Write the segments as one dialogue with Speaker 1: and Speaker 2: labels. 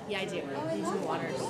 Speaker 1: Yeah, I do. Need some waters.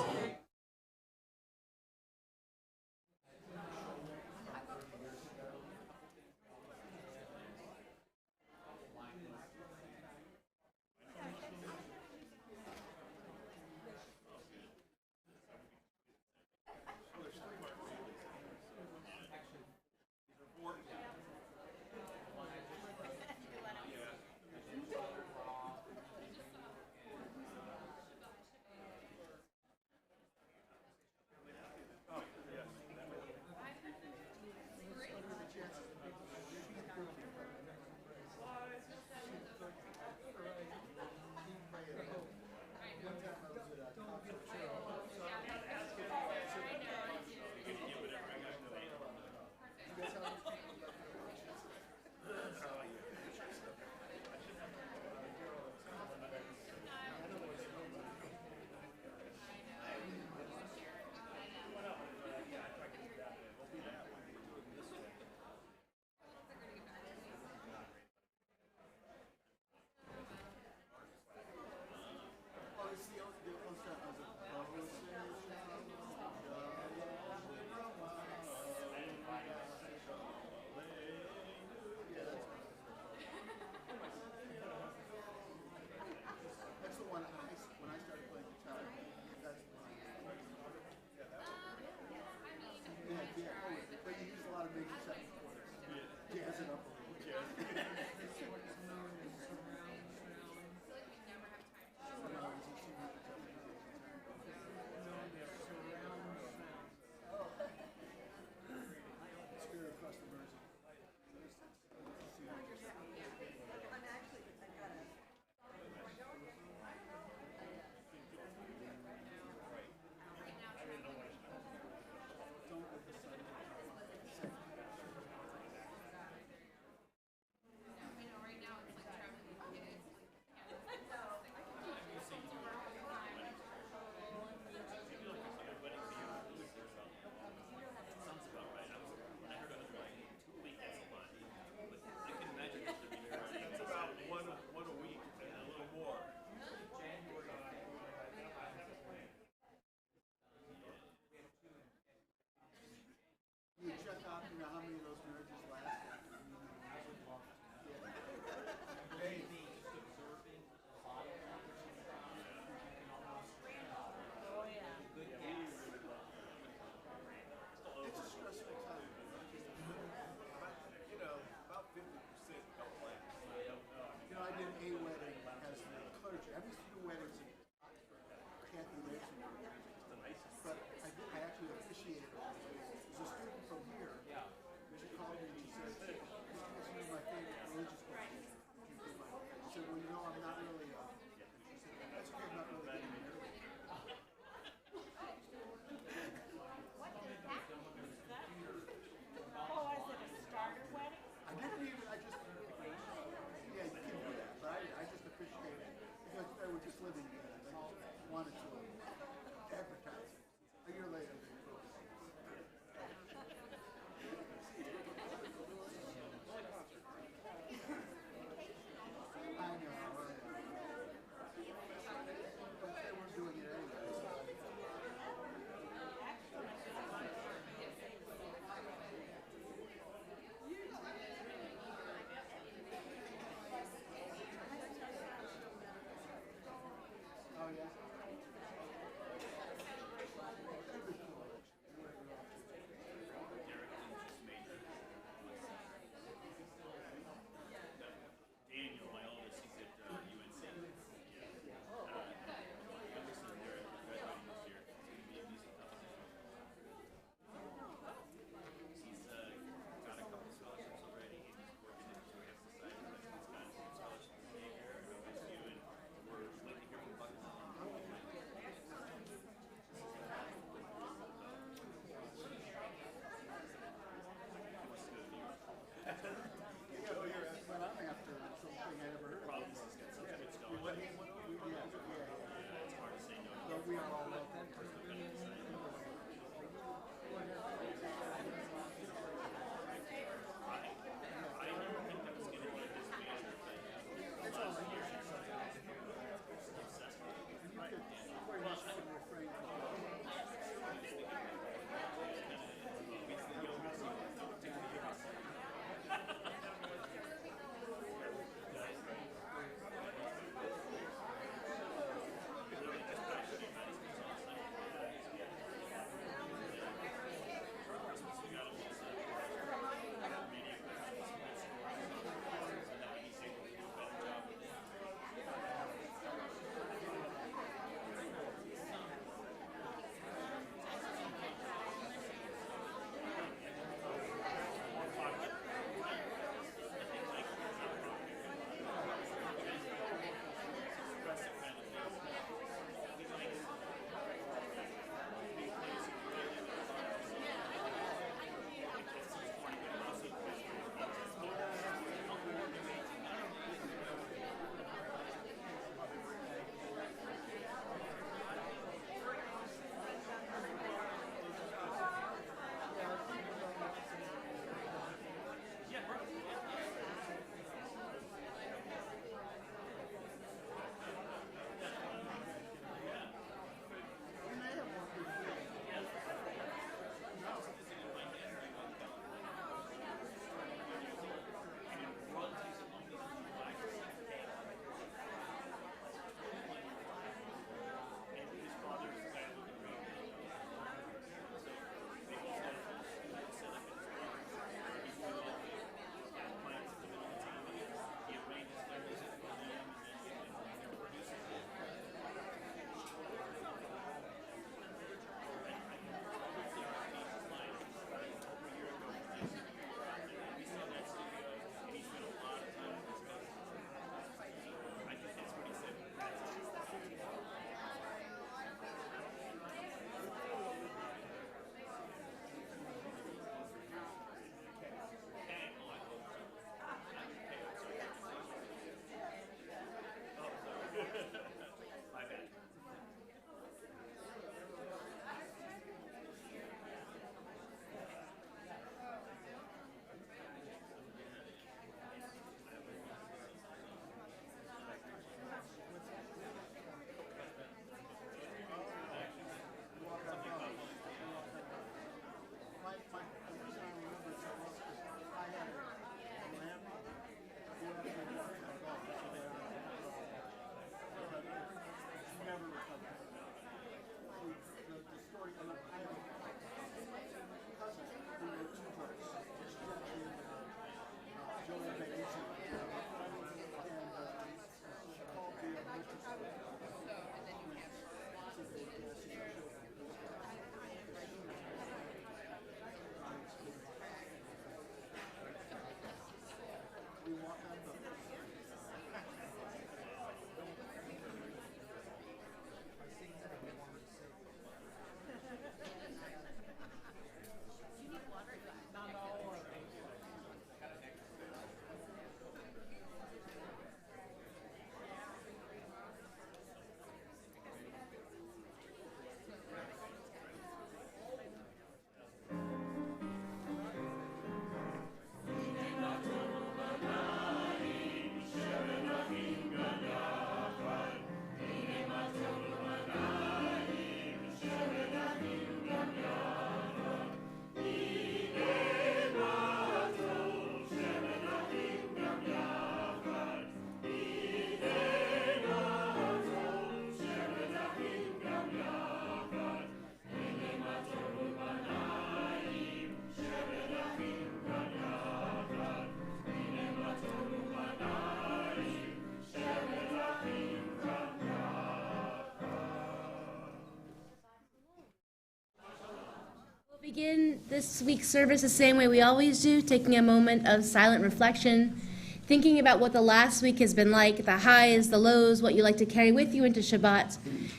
Speaker 1: Begin this week's service the same way we always do, taking a moment of silent reflection, thinking about what the last week has been like, the highs, the lows, what you like to carry with you into Shabbat,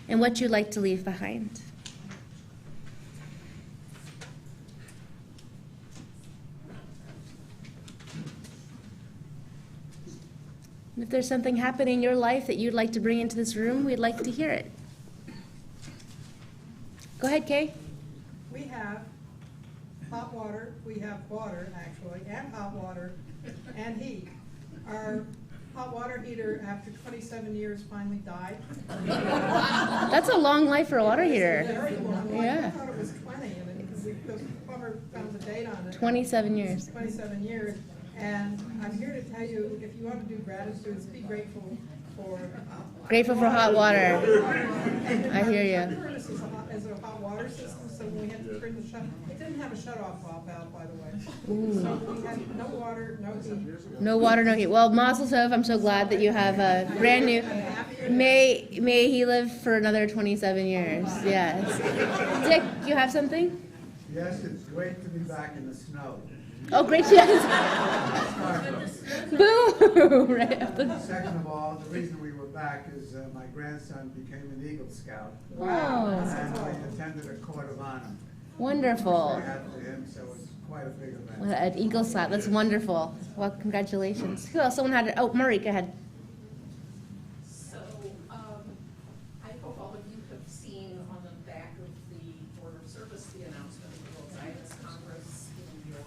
Speaker 1: and what you'd like to leave behind. And if there's something happening in your life that you'd like to bring into this room, we'd like to hear it. Go ahead, Kay.
Speaker 2: We have hot water, we have water actually, and hot water and heat. Our hot water heater, after 27 years, finally died.
Speaker 1: That's a long life for a water heater.
Speaker 2: Very long. Like,
Speaker 1: Yeah.
Speaker 2: I thought it was 20, because the plumber found the date on it.
Speaker 1: 27 years.
Speaker 2: 27 years. And I'm here to tell you, if you want to do gratitudes, be grateful for
Speaker 1: Grateful for hot water. I hear you.
Speaker 2: Furnace is a hot water system, so when we had to turn the it didn't have a shut-off valve, by the way.
Speaker 1: Ooh.
Speaker 2: So we had no water, no heat.
Speaker 1: No water, no heat. Well, Mazel Tov, I'm so glad that you have a brand new. May he live for another 27 years. Yes. Dick, you have something?
Speaker 3: Yes, it's great to be back in the snow.
Speaker 1: Oh, great. Yes. Boo! Right.
Speaker 3: Second of all, the reason we were back is my grandson became an Eagle Scout.
Speaker 1: Wow.
Speaker 3: And we attended a court of honor.
Speaker 1: Wonderful.
Speaker 3: We had for him, so it's quite a big event.
Speaker 1: Well, an Eagle Scout. That's wonderful. Well, congratulations. Who else? Someone had it. Oh, Marie, go ahead.
Speaker 4: So, I hope all of you have seen on the back of the Order of Service the announcement of the World Zionist Congress in your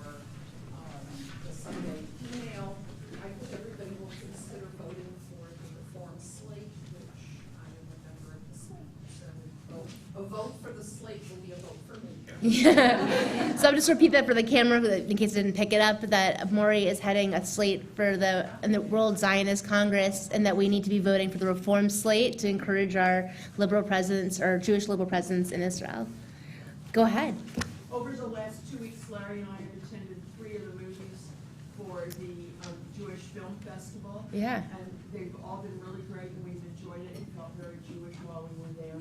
Speaker 4: the Sunday email. I hope everybody will consider voting for the reform slate, which I am a member of the slate. So, a vote for the slate will be a vote for me.
Speaker 1: Yeah. So I'll just repeat that for the camera, in case I didn't pick it up, that Maury is heading a slate for the World Zionist Congress, and that we need to be voting for the reform slate to encourage our liberal presence, or Jewish liberal presence in Israel. Go ahead.
Speaker 5: Over the last 2 weeks, Larry and I have attended 3 of the movies for the Jewish Film Festival.
Speaker 1: Yeah.
Speaker 5: And they've all been really great, and we've enjoyed it. It felt very Jewish while we were there.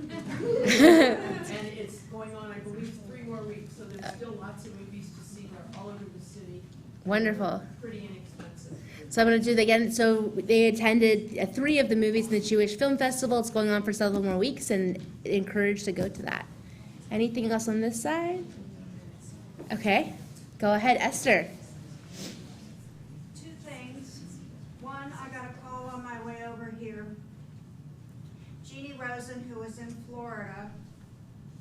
Speaker 5: And it's going on, I believe, 3 more weeks, so there's still lots of movies to see. They're all over the city.
Speaker 1: Wonderful.
Speaker 5: Pretty inexpensive.
Speaker 1: So I'm going to do that again. So they attended 3 of the movies in the Jewish Film Festival. It's going on for several more weeks, and encouraged to go to that. Anything else on this side? Okay. Go ahead, Esther.
Speaker 6: 2 things. One, I got a call on my way over here. Jeannie Rosen, who was in Florida,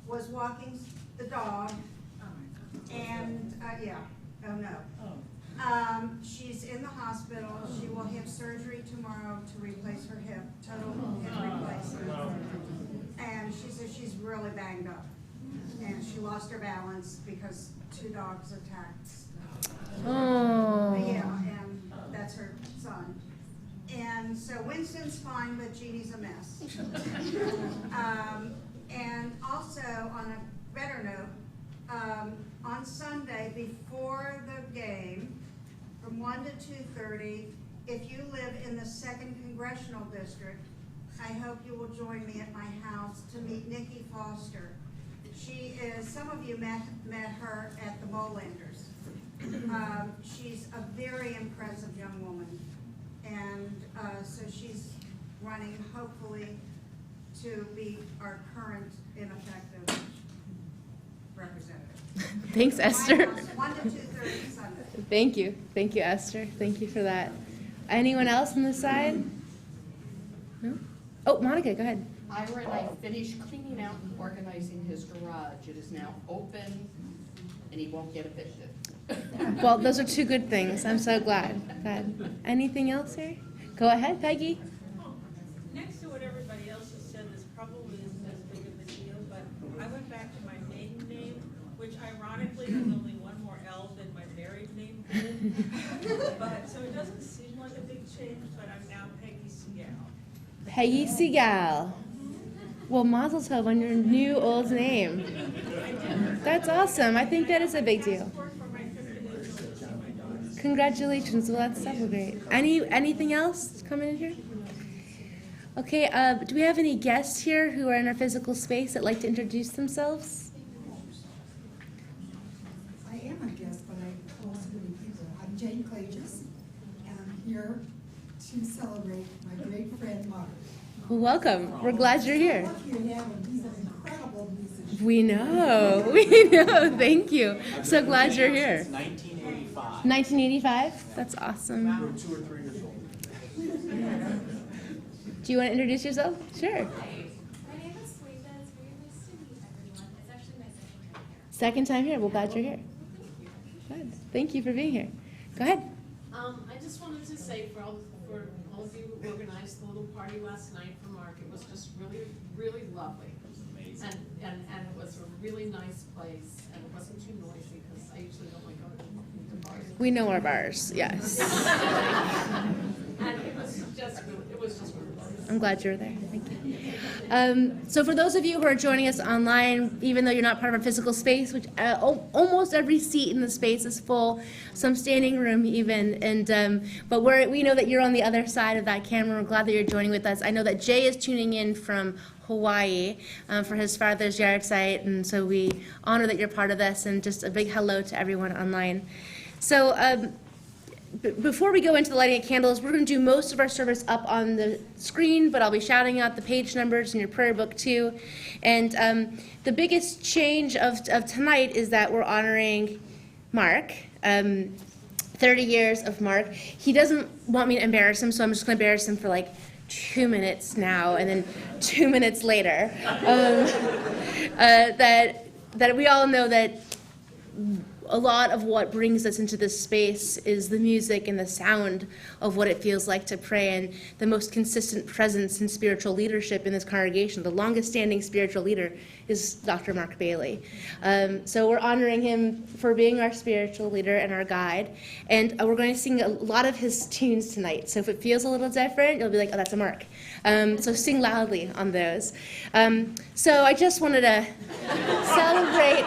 Speaker 6: was walking the dog, and, she's in the hospital. She will have surgery tomorrow to replace her hip, total hip replacement. And she says she's really banged up. And she lost her balance because 2 dogs attacked.
Speaker 1: Oh.
Speaker 6: Yeah, and that's her son. And so Winston's fine, but Jeannie's a mess. And also, on a better note, on Sunday before the game, from 1 to 2:30, if you live in the 2nd Congressional District, I hope you will join me at my house to meet Nikki Foster. She is, some of you met her at the Molanders. She's a very impressive young woman. And so she's running, hopefully, to be our current ineffective representative.
Speaker 1: Thanks, Esther.
Speaker 6: My house, 1 to 2:30 Sunday.
Speaker 1: Thank you. Thank you, Esther. Thank you for that. Anyone else on this side? No? Oh, Monica, go ahead.
Speaker 4: Ira and I finished cleaning out and organizing his garage. It is now open, and he won't get evicted.
Speaker 1: Well, those are 2 good things. I'm so glad. Glad. Anything else here? Go ahead, Peggy.
Speaker 7: Next to what everybody else has said, this probably isn't as big of a deal, but I went back to my maiden name, which ironically has only 1 more L than my married name did. But, so it doesn't seem like a big change, but I'm now Peggy Segal.
Speaker 1: Peggy Segal. Well, Mazel Tov on your new old name. That's awesome. I think that is a big deal. Congratulations. Well, that's so great. Anything else coming in here? Okay, do we have any guests here who are in our physical space that like to introduce themselves?
Speaker 8: Jane Clages, and I'm here to celebrate my great friend Mark.
Speaker 1: Well, welcome. We're glad you're here.
Speaker 8: Lucky to have him. He's an incredible musician.
Speaker 1: We know. We know. Thank you. So glad you're here.
Speaker 9: 1985.
Speaker 1: 1985? That's awesome.
Speaker 3: We were 2 or 3 years old.
Speaker 1: Do you want to introduce yourself? Sure.
Speaker 10: Hi, my name is Suita. It's very nice to meet everyone. It's actually my
Speaker 1: Second
Speaker 10: second time here.
Speaker 1: time here. We're glad you're here. Good. Thank you for being here. Go ahead.
Speaker 5: I just wanted to say for all of you who organized the little party last night for Mark, it was just really, really lovely.
Speaker 9: It was amazing.
Speaker 5: And it was a really nice place, and it wasn't too noisy, because I usually don't like going to bars.
Speaker 1: We know our bars. Yes.
Speaker 5: And it was just really nice.
Speaker 1: I'm glad you're there. Thank you. So for those of you who are joining us online, even though you're not part of our physical space, which almost every seat in the space is full, some standing room even, and but we know that you're on the other side of that camera. We're glad that you're joining with us. I know that Jay is tuning in from Hawaii for his father's yard site, and so we honor that you're part of this, and just a big hello to everyone online. So before we go into the lighting of candles, we're going to do most of our service up on the screen, but I'll be shouting out the page numbers in your prayer book too. And the biggest change of tonight is that we're honoring Mark. 30 years of Mark. He doesn't want me to embarrass him, so I'm just going to embarrass him for like 2 minutes now, and then 2 minutes later. That we all know that a lot of what brings us into this space is the music and the sound of what it feels like to pray, and the most consistent presence in spiritual leadership in this congregation. The longest standing spiritual leader is Dr. Mark Bailey. So we're honoring him for being our spiritual leader and our guide, and we're going to sing a lot of his tunes tonight. So if it feels a little different, you'll be like, oh, that's a Mark. So sing loudly on those. So I just wanted to celebrate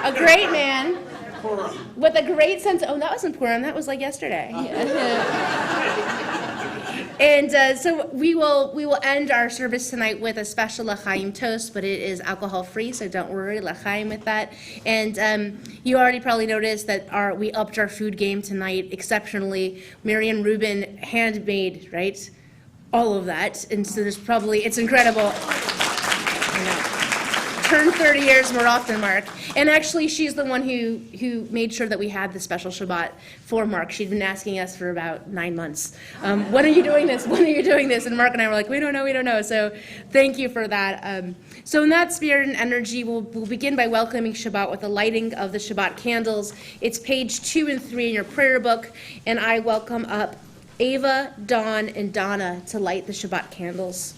Speaker 1: a great man with a great sense of, oh, that wasn't Purim, that was like yesterday. And so we will end our service tonight with a special L'chaim toast, but it is alcohol-free, so don't worry, L'chaim with that. And you already probably noticed that we upped our food game tonight exceptionally. Marianne Rubin handmade, right? All of that, and so it's incredible. I know. Turn 30 years more often, Mark. And actually, she's the one who made sure that we had the special Shabbat for Mark. She'd been asking us for about 9 months. When are you doing this? When are you doing this? And Mark and I were like, we don't know. So thank you for that. So in that spirit and energy, we'll begin by welcoming Shabbat with the lighting of the Shabbat candles. It's page 2 and 3 in your prayer book. And I welcome up Ava, Dawn, and Donna to light the Shabbat candles.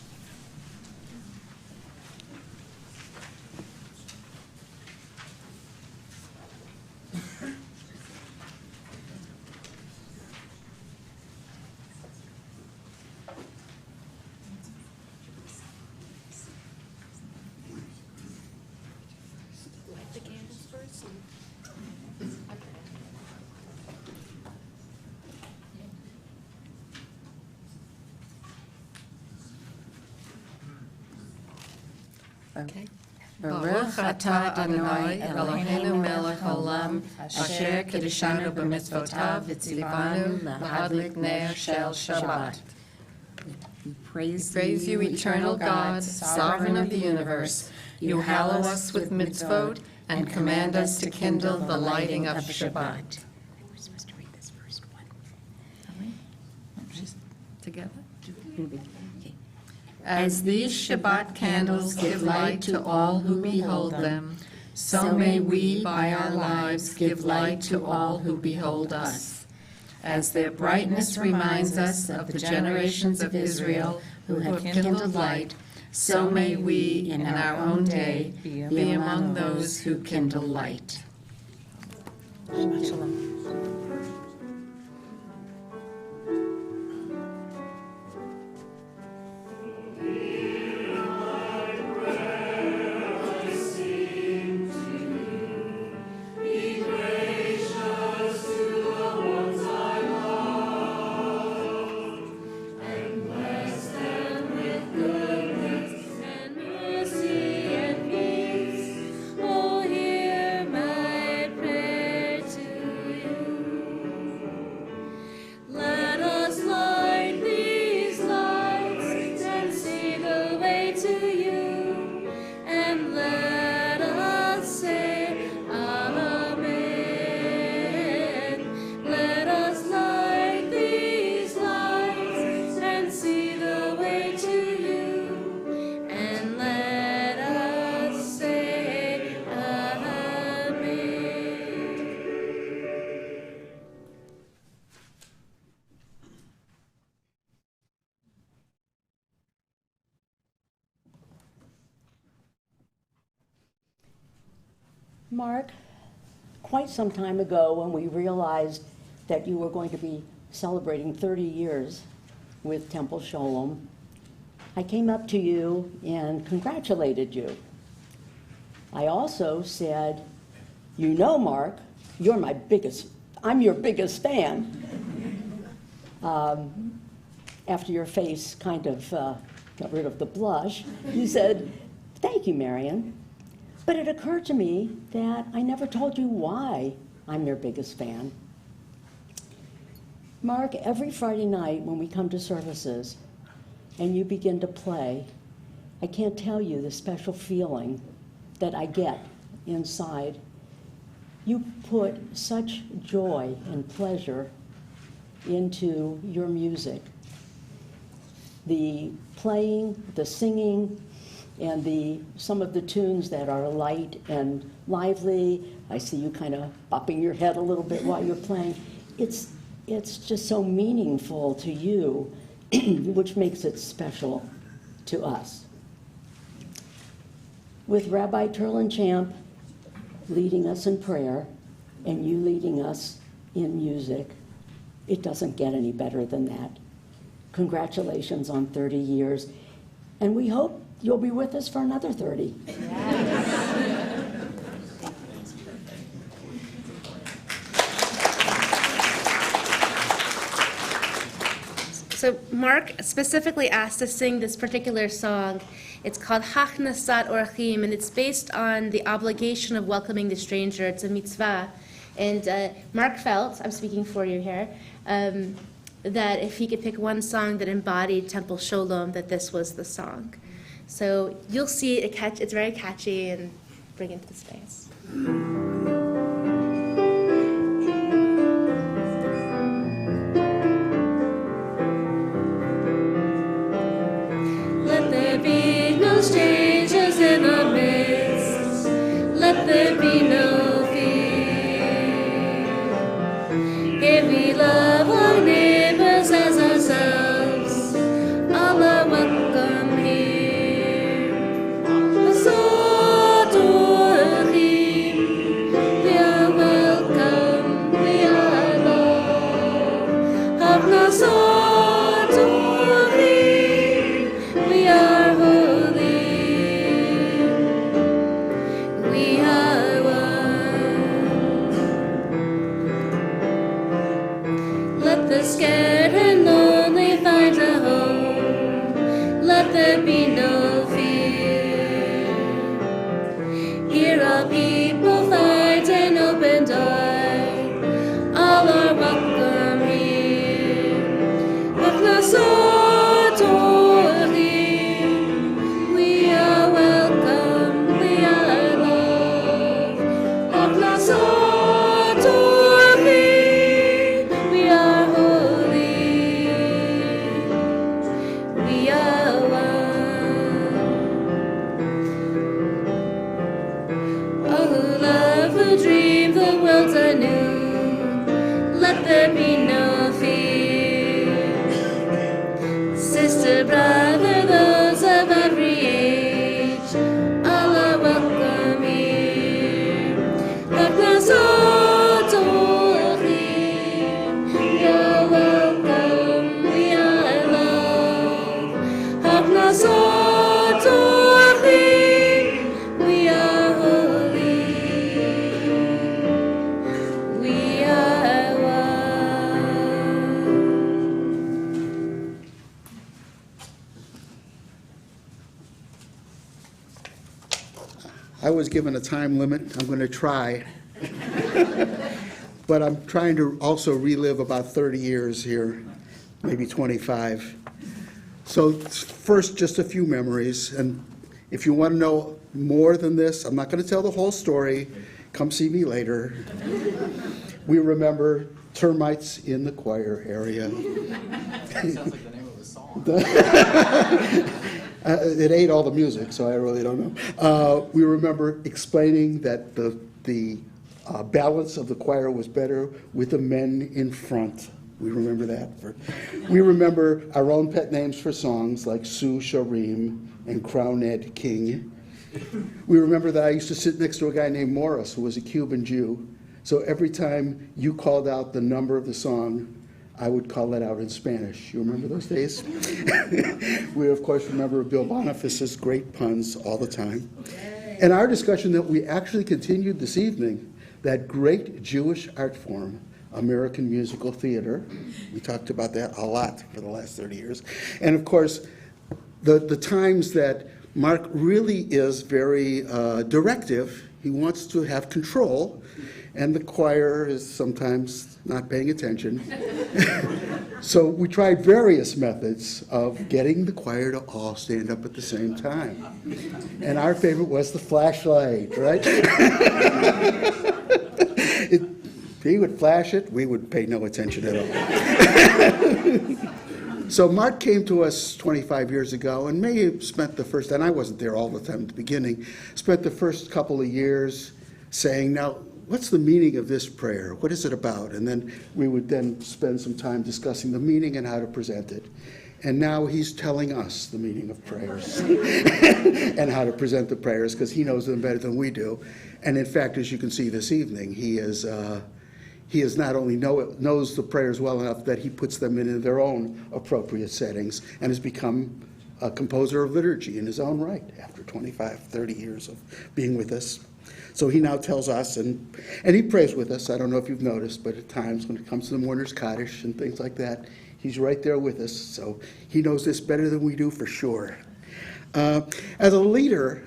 Speaker 11: Okay. Baruch atah Adonai Eloheinu melech haolam asher kiddushanu b'mitzvotav v'tzivanu lahadlik ner shel Shabbat. We praise you, eternal God, sovereign of the universe. You hallow us with mitzvot and command us to kindle the lighting of Shabbat. We're supposed to read this first one. Are we? Just together? Okay. As these Shabbat candles give light to all who behold them, so may we by our lives give light to all who behold us. As their brightness reminds us of the generations of Israel who have kindled light, so may we in our own day be among those who kindle light. Shabbat shalom.
Speaker 1: Oh, hear my
Speaker 12: Mark, quite some time ago when we realized that you were going to be celebrating 30 years with Temple Sholom, I came up to you and congratulated you. I also said, you know, Mark, I'm your biggest fan. After your face kind of got rid of the blush, you said, thank you, Marion. But it occurred to me that I never told you why I'm your biggest fan. Mark, every Friday night when we come to services and you begin to play, I can't tell you the special feeling that I get inside. You put such joy and pleasure into your music. The playing, the singing, and some of the tunes that are light and lively. I see you kind of bopping your head a little bit while you're playing. It's just so meaningful to you, which makes it special to us. With Rabbi Turlin-Champ leading us in prayer and you leading us in music, it doesn't get any better than that. Congratulations on 30 years, and we hope you'll be with us for another 30.
Speaker 1: So Mark specifically asked to sing this particular song. It's called Hachnasat Orchim, and it's based on the obligation of welcoming the stranger. It's a mitzvah. And Mark felt, I'm speaking for you here, that if he could pick one song that embodied Temple Sholom, that this was the song. So you'll see it's very catchy and bring it to the space. Let there be no strangers in our midst. Let there be no fear. Here we love our neighbors as ourselves. All are welcome here. Masot Orchim. We are welcome. We are loved. Hachnasat Orchim. We are holy. We are one. Let the scared and lonely find a home. Let there be no fear. Here our people find an open door. All are welcome here. Hachnasat Orchim. We are welcome. We are loved. Hachnasat Orchim. We are holy. We are one. Oh, who love, who dream the world's anew. Let there be no fear. Sister, brother, those of every age, all are welcome here. Hachnasat Orchim. We are welcome. We are loved. Hachnasat Orchim. We are holy. We are one.
Speaker 3: I was given a time limit. I'm going to try. But I'm trying to also relive about 30 years here, maybe 25. So first, just a few memories. And if you want to know more than this, I'm not going to tell the whole story. Come see me later. We remember termites in the choir area.
Speaker 9: Sounds like the name of a song.
Speaker 3: It ate all the music, so I really don't know. We remember explaining that the balance of the choir was better with the men in front. We remember that. We remember our own pet names for songs like Sue Sharim and Crowned King. We remember that I used to sit next to a guy named Morris, who was a Cuban Jew. So every time you called out the number of the song, I would call that out in Spanish. You remember those days? We, of course, remember Bill Boniface's great puns all the time. And our discussion that we actually continued this evening, that great Jewish art form, American musical theater. We talked about that a lot for the last 30 years. And, of course, the times that Mark really is very directive. He wants to have control, and the choir is sometimes not paying attention. So we tried various methods of getting the choir to all stand up at the same time. And our favorite was the flashlight, right? He would flash it, we would pay no attention at all. So Mark came to us 25 years ago and may have spent the first, and I wasn't there all the time at the beginning, spent the first couple of years saying, now, what's the meaning of this prayer? What is it about? And then we would then spend some time discussing the meaning and how to present it. And now he's telling us the meaning of prayers and how to present the prayers, because he knows them better than we do. And in fact, as you can see this evening, he is not only knows the prayers well enough that he puts them in their own appropriate settings and has become a composer of liturgy in his own right after 25, 30 years of being with us. So he now tells us, and he prays with us. I don't know if you've noticed, but at times when it comes to the mourner's Kaddish and things like that, he's right there with us. So he knows this better than we do for sure. As a leader,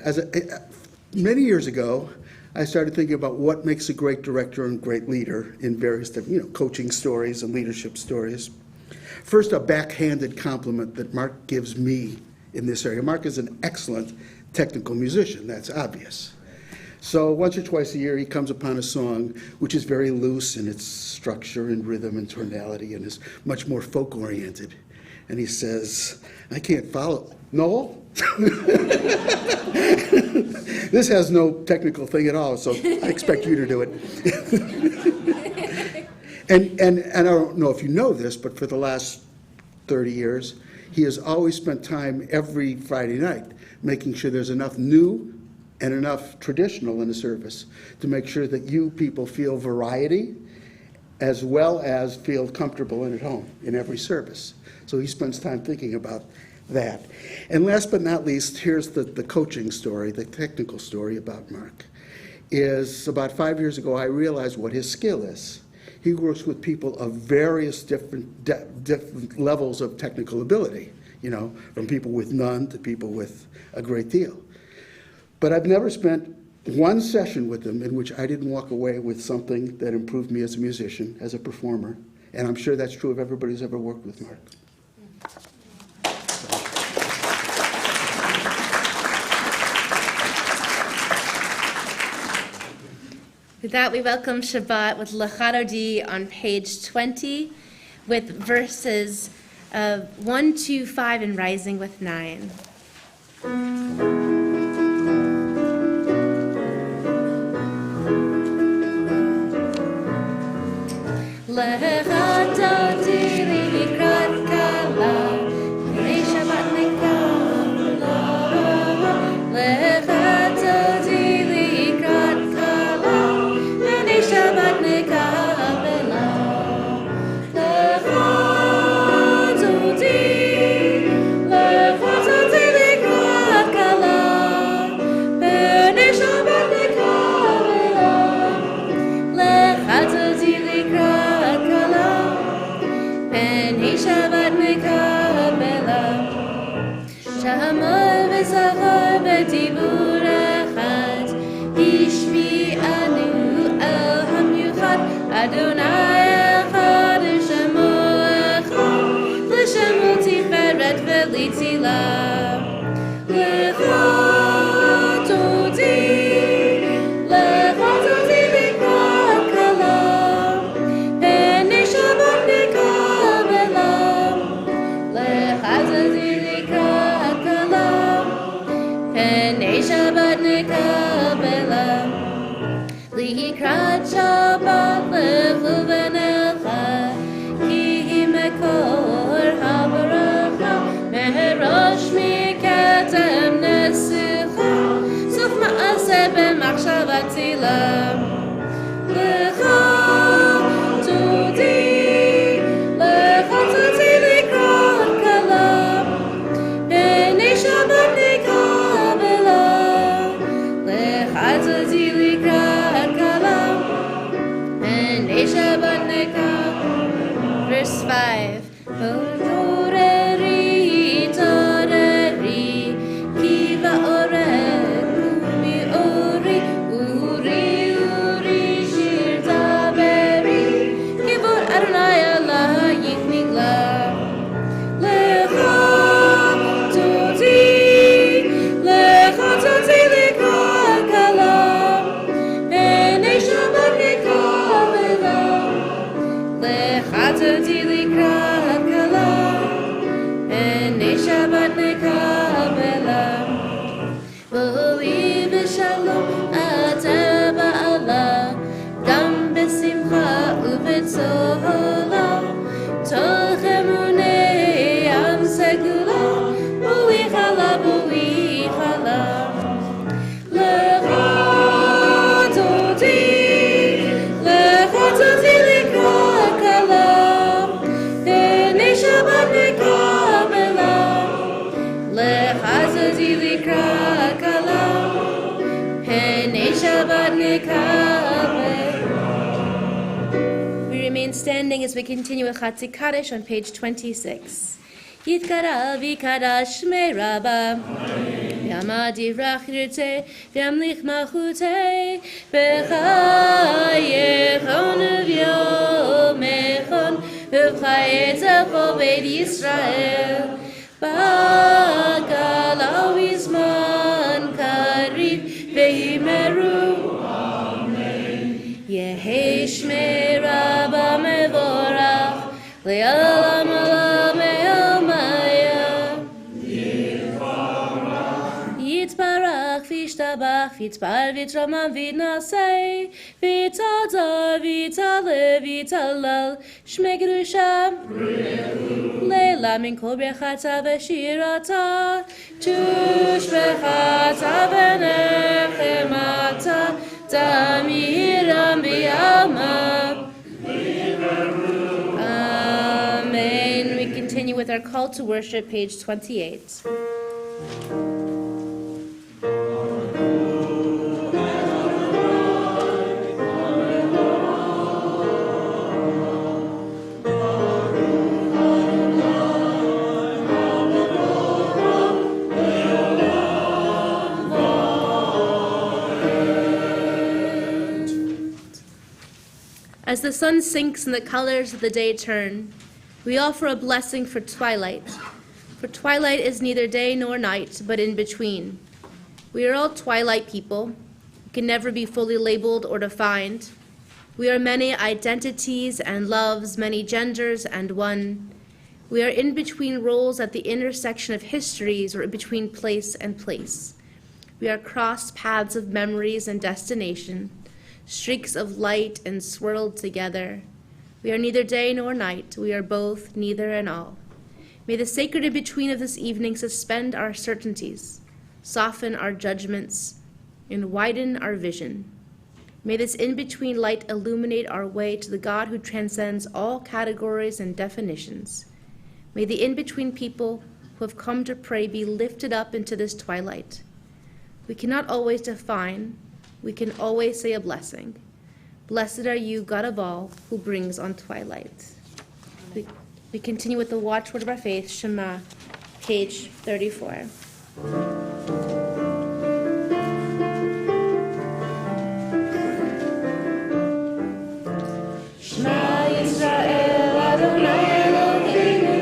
Speaker 3: many years ago, I started thinking about what makes a great director and great leader in various different, coaching stories and leadership stories. First, a backhanded compliment that Mark gives me in this area. Mark is an excellent technical musician, that's obvious. So once or twice a year, he comes upon a song which is very loose in its structure and rhythm and tonality and is much more folk-oriented. And he says, I can't follow. No? This has no technical thing at all, so I expect you to do it. and I don't know if you know this, but for the last 30 years, he has always spent time every Friday night making sure there's enough new and enough traditional in the service to make sure that you people feel variety as well as feel comfortable and at home in every service. So he spends time thinking about that. And last but not least, here's the coaching story, the technical story about Mark. Is about 5 years ago, I realized what his skill is. He works with people of various different levels of technical ability, from people with none to people with a great deal. But I've never spent one session with him in which I didn't walk away with something that improved me as a musician, as a performer. And I'm sure that's true of everybody who's ever worked with Mark.
Speaker 1: With that, we welcome Shabbat with Lachadodi on page 20 with verses 1, 2, 5 and rising with 9. Lachadodi likrat kala, Nei Shabbat nekala. Lachadodi likrat kala, Nei Shabbat nekala. Lachadodi likrat kala, Nei Shabbat nekala. Lachadodi likrat kala, Nei Shabbat nekala. Shamoy v'zachor v'dibur echad, Hishmi'anu el hamiuchad, Adonai echad, Shemo echad, L'shemo tiferet v'litzila. Lechadodi, Lechadodi likrat kala, Nei Shabbat nekala. Lechadodi likrat kala, Nei Shabbat nekala. Likrat Shabbat lechuven elcha, Ki hi mekor habaracha, Meherosh miketem nesucha, tzilam. Lecha todi, lecha todi likrat kalam. B'nei Shabbat nekabela. Lecha todi likrat kalam. B'nei Shabbat nekabela. Verse 5. Toreri, toreri, kiva orek, umi ori, uri, uri, shir taberi, kivur Adonai Allah yichnigla. Lecha toti likrat kalam, b'nei Shabbat nekabela. Lecha toti likrat kalam, b'nei Shabbat nekabela. V'oli b'shalom ata ba'ala, gam b'simcha u'b'tzola. Toch emunei am segula, b'li chala, b'li chala. Lecha toti likrat kalam, b'nei Shabbat nekabela. Lecha toti likrat kalam, b'nei Shabbat nekabela. We remain standing as we continue with Chatzi Kaddish on page 26. Yitkara v'kara shmei Rabba, v'yamad yivrach yirtzeh, v'yamlich malchuteh, b'chayechon v'yomechon, v'chayetzecho beit Yisrael. Ba'gala v'zman kariv, v'yimeru. Yehi shmei Rabba mevorach, le'olam olam me'omaya. Yitbarach v'yishtabach, v'yitzbar v'yitromam v'yitnasei, v'yitzadar v'yitaleh v'yitalal, shmei kedusha. Leila min kol brechata v'shirata, tushbechata v'nechemata, Tamiram b'yama. Amen. We continue with our call to worship, page 28. As the sun sinks and the colors of the day turn, we offer a blessing for twilight. For twilight is neither day nor night, but in between. We are all twilight people, who can never be fully labeled or defined. We are many identities and loves, many genders and one. We are in between roles at the intersection of histories or in between place and place. We are crossed paths of memories and destination, streaks of light and swirled together. We are neither day nor night. We are both, neither and all. May the sacred in-between of this evening suspend our certainties, soften our judgments, and widen our vision. May this in-between light illuminate our way to the God who transcends all categories and definitions. May the in-between people who have come to pray be lifted up into this twilight. We cannot always define, we can always say a blessing. Blessed are you, God of all, who brings on twilight. We continue with the watchword of our faith, Shema, page 34. Shema Yisrael, Adonai Eloheinu,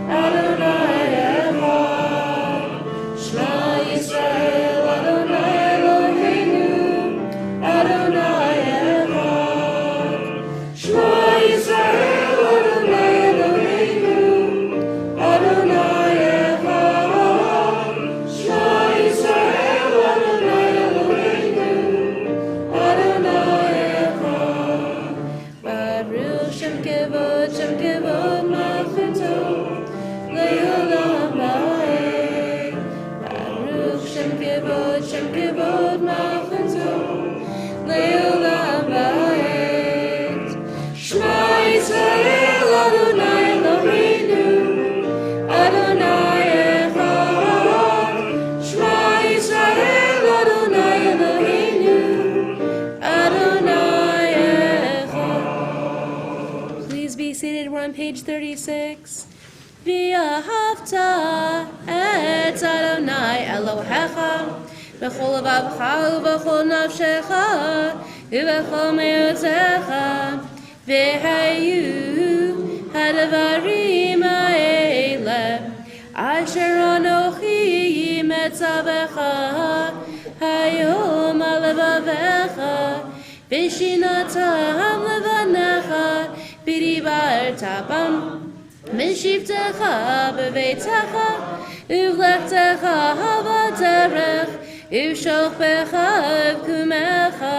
Speaker 1: Adonai Echad. Shema Yisrael, Adonai Eloheinu, Adonai Echad. Shema Yisrael, Adonai Eloheinu, Adonai Echad. Shema Yisrael, Adonai Eloheinu, Adonai Echad. Baruch Shem Kevod Malchuto, Le'olam Va'ed. Baruch Shem Kevod Malchuto,
Speaker 11: le'olam va'ed. Shema Yisrael Adonai Eloheinu, Adonai echad. Shema Yisrael Adonai Eloheinu, Adonai echad. Please be seated. We're on page 36. V'ahavta et Adonai Elohecha b'chol levavcha u'b'chol nafshecha u'b'chol me'otecha v'hayu hadavarim ha'ele asher anochi metzavecha hayom al levavecha v'shinatam levanecha b'dibarta bam Mishivtecha beveitecha, uvlechtecha b'derech, uvshochbecha v'kumecha,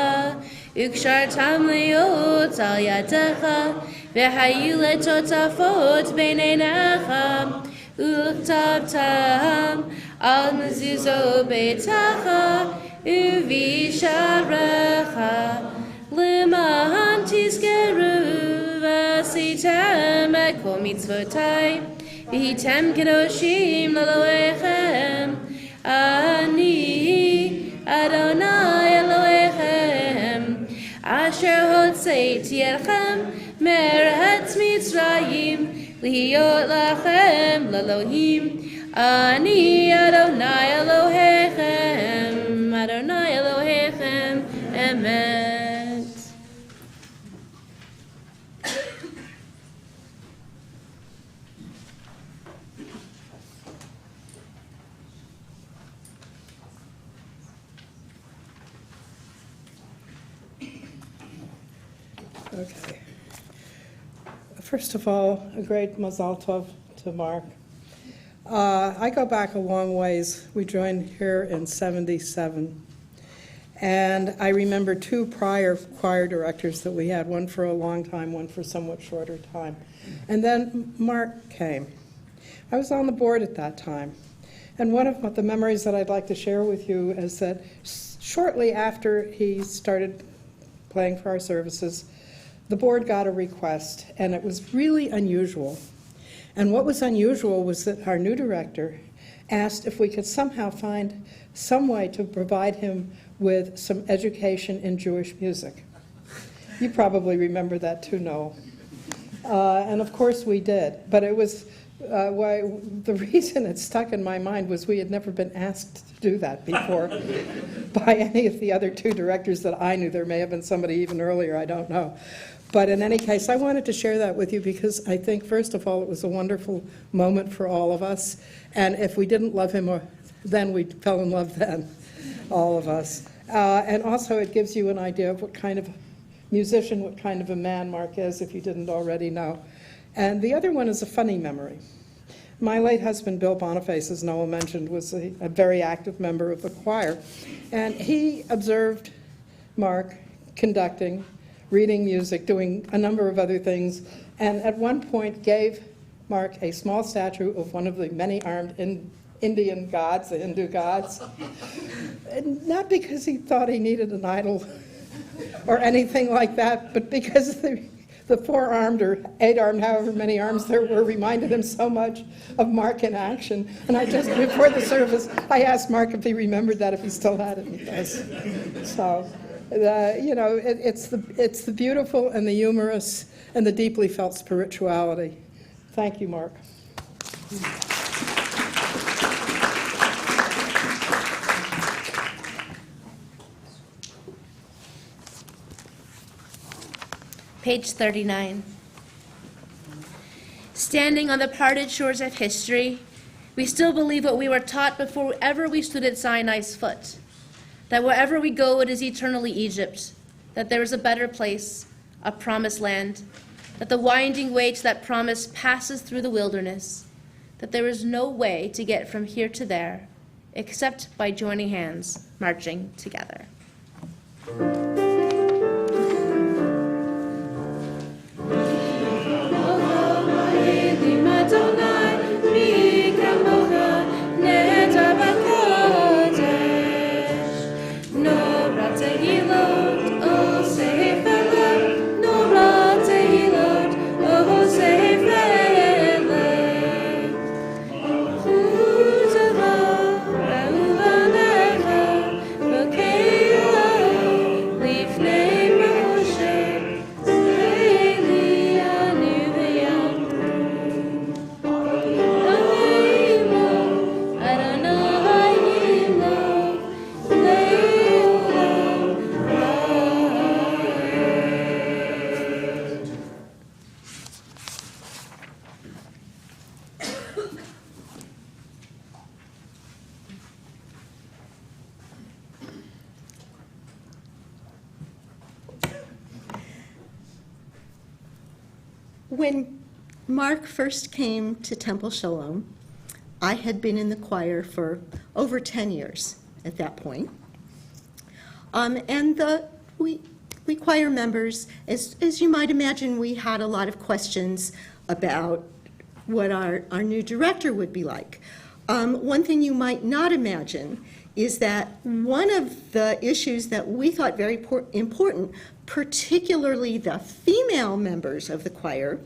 Speaker 11: ukshartam liot al yadecha, v'hayu letotafot b'neinecha, uktavtam al mezuzo beitecha, uvisharecha, limahan tizkeru. V'asitem et kol mitzvotai, v'hitem kedoshim l'Elohechem. Ani Adonai Elohechem, asher hotzeiti etchem me'eretz Mitzrayim, lihiyot lachem l'Elohim. Ani Adonai Elohechem, Adonai Elohechem, Emet.
Speaker 2: Okay. First of all, a great mazal tov to Mark. I go back a long ways. We joined here in '77. And I remember two prior choir directors that we had, one for a long time, one for somewhat shorter time. And then Mark came. I was on the board at that time. And one of the memories that I'd like to share with you is that shortly after he started playing for our services, the board got a request, and it was really unusual. And what was unusual was that our new director asked if we could somehow find some way to provide him with some education in Jewish music. You probably remember that too, Noel. And of course we did. But it was, the reason it stuck in my mind was we had never been asked to do that before by any of the other two directors that I knew. There may have been somebody even earlier, I don't know. But in any case, I wanted to share that with you because I think, first of all, it was a wonderful moment for all of us. And if we didn't love him then, we fell in love then, all of us. And also, it gives you an idea of what kind of musician, what kind of a man Mark is, if you didn't already know. And the other one is a funny memory. My late husband, Bill Boniface, as Noel mentioned, was a very active member of the choir. And he observed Mark conducting, reading music, doing a number of other things, and at one point gave Mark a small statue of one of the many-armed Indian gods, the Hindu gods. And not because he thought he needed an idol or anything like that, but because the four-armed or eight-armed, however many arms there were, reminded him so much of Mark in action. And I just, before the service, I asked Mark if he remembered that, if he still had it, and he does. So, you know, it's the beautiful and the humorous and the deeply felt spirituality. Thank you, Mark.
Speaker 1: Page 39. Standing on the parted shores of history, we still believe what we were taught before ever we stood at Sinai's foot, that wherever we go it is eternally Egypt, that there is a better place, a promised land, that the winding way to that promise passes through the wilderness, that there is no way to get from here to there except by joining hands, marching together. No
Speaker 13: when Mark first came to Temple Shalom, I had been in the choir for over 10 years at that point. And we choir members, as you might imagine, we had a lot of questions about what our new director would be like. One thing you might not imagine is that one of the issues that we thought very important, particularly the female members of the choir,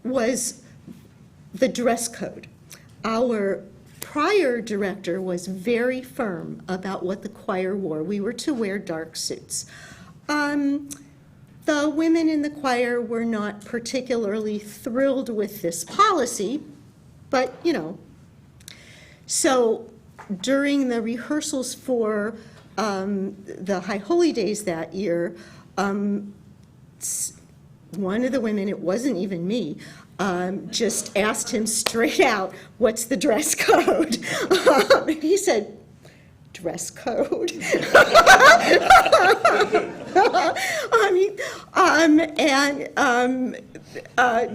Speaker 13: was the dress code. Our prior director was very firm about what the choir wore. We were to wear dark suits. The women in the choir were not particularly thrilled with this policy, but, you know. So during the rehearsals for the High Holy Days that year, one of the women, it wasn't even me, just asked him straight out, "What's the dress code?" And he said, "Dress code."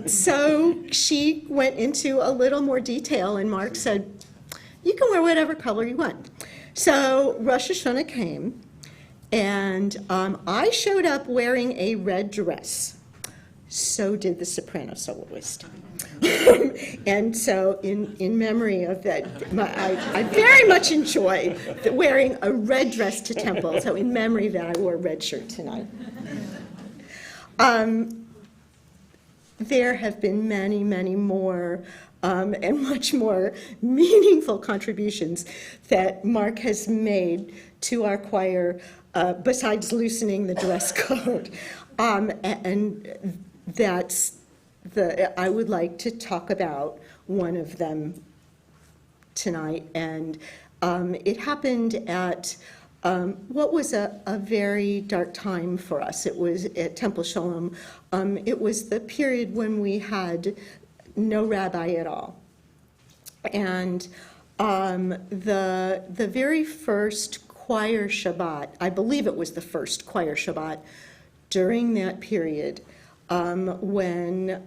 Speaker 13: So she went into a little more detail, and Mark said, "You can wear whatever color you want." So Rosh Hashanah came, and I showed up wearing a red dress. So did the soprano soloist. And so in memory of that, I very much enjoyed wearing a red dress to temple. So in memory of that, I wore a red shirt tonight. There have been many, many more and much more meaningful contributions that Mark has made to our choir besides loosening the dress code. And that's I would like to talk about one of them tonight. And it happened at what was a very dark time for us. It was at Temple Shalom. It was the period when we had no rabbi at all. And the very first choir Shabbat, I believe it was the first choir Shabbat during that period, when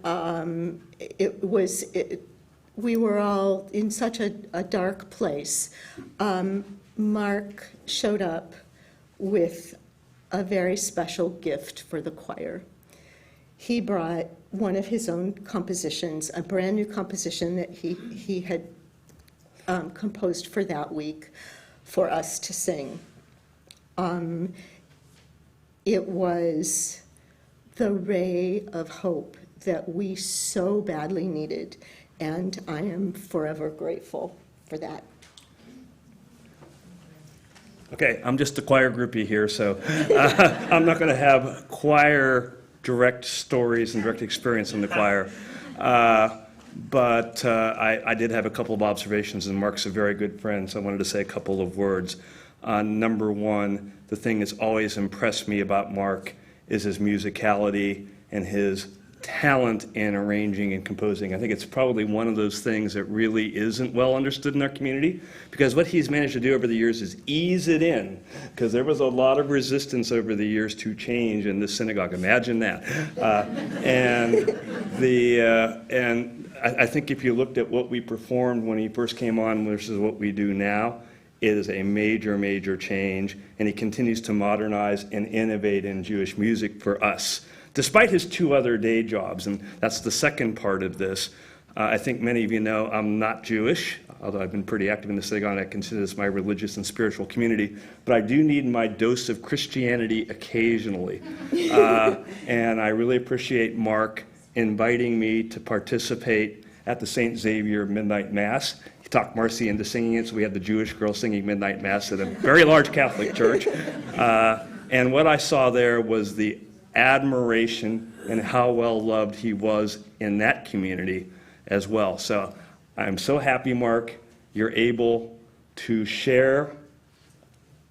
Speaker 13: we were all in such a dark place, Mark showed up with a very special gift for the choir. He brought one of his own compositions, a brand new composition that he had composed for that week for us to sing. It was the ray of hope that we so badly needed, and I am forever grateful for that.
Speaker 14: Okay, I'm just a choir groupie here, so I'm not going to have choir direct stories and direct experience in the choir. But I did have a couple of observations, and Mark's a very good friend, so I wanted to say a couple of words. Number one, the thing that's always impressed me about Mark is his musicality and his talent in arranging and composing. I think it's probably one of those things that really isn't well understood in our community, because what he's managed to do over the years is ease it in, because there was a lot of resistance over the years to change in this synagogue. Imagine that. And I think if you looked at what we performed when he first came on versus what we do now, it is a major, major change, and he continues to modernize and innovate in Jewish music for us, despite his two other day jobs. And that's the second part of this. I think many of you know I'm not Jewish, although I've been pretty active in the synagogue, and I consider this my religious and spiritual community. But I do need my dose of Christianity occasionally. And I really appreciate Mark inviting me to participate at the St. Xavier Midnight Mass. He talked Marcy into singing it, so we had the Jewish girl singing Midnight Mass at a very large Catholic church. And what I saw there was the admiration and how well loved he was in that community as well. So I'm so happy, Mark, you're able to share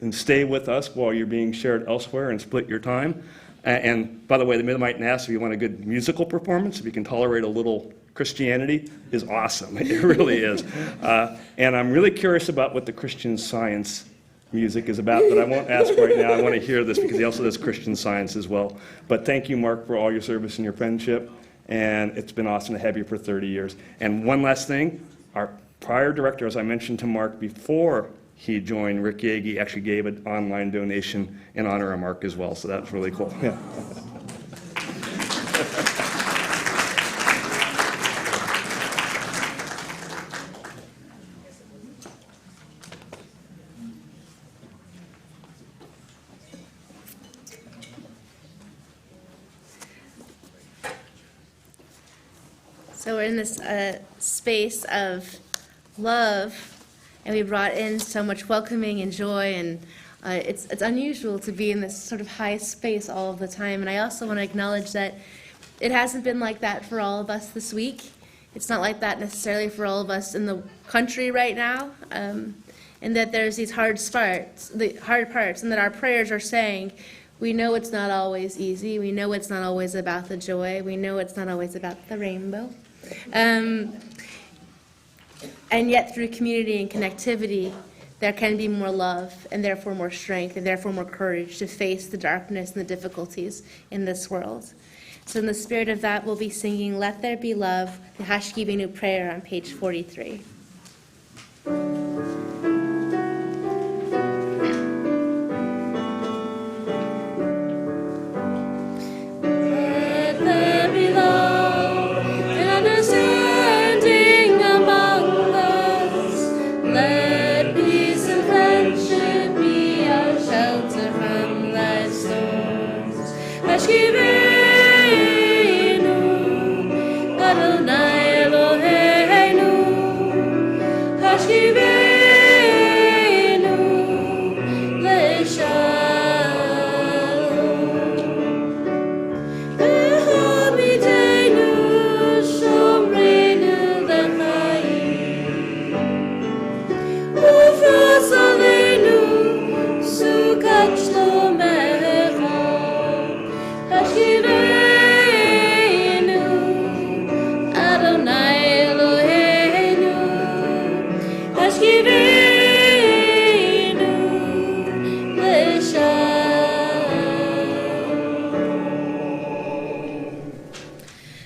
Speaker 14: and stay with us while you're being shared elsewhere and split your time. And by the way, the Midnight Mass, if you want a good musical performance, if you can tolerate a little Christianity, is awesome. It really is. And I'm really curious about what the Christian Science music is about, but I won't ask right now. I want to hear this because he also does Christian Science as well. But thank you, Mark, for all your service and your friendship. and it's been awesome to have you for 30 years. And one last thing, our prior director, as I mentioned to Mark before he joined, Rick Yagi, actually gave an online donation in honor of Mark as well, so that's really cool. Yeah.
Speaker 1: So we're in this space of love, and we brought in so much welcoming and joy, and it's unusual to be in this sort of high space all of the time. And I also want to acknowledge that it hasn't been like that for all of us this week. It's not like that necessarily for all of us in the country right now, and that there's these hard parts, and that our prayers are saying, we know it's not always easy. We know it's not always about the joy. We know it's not always about the rainbow. And yet through community and connectivity, there can be more love and therefore more strength and therefore more courage to face the darkness and the difficulties in this world. So in the spirit of that, we'll be singing Let There Be Love, the Hashkivenu prayer on page 43.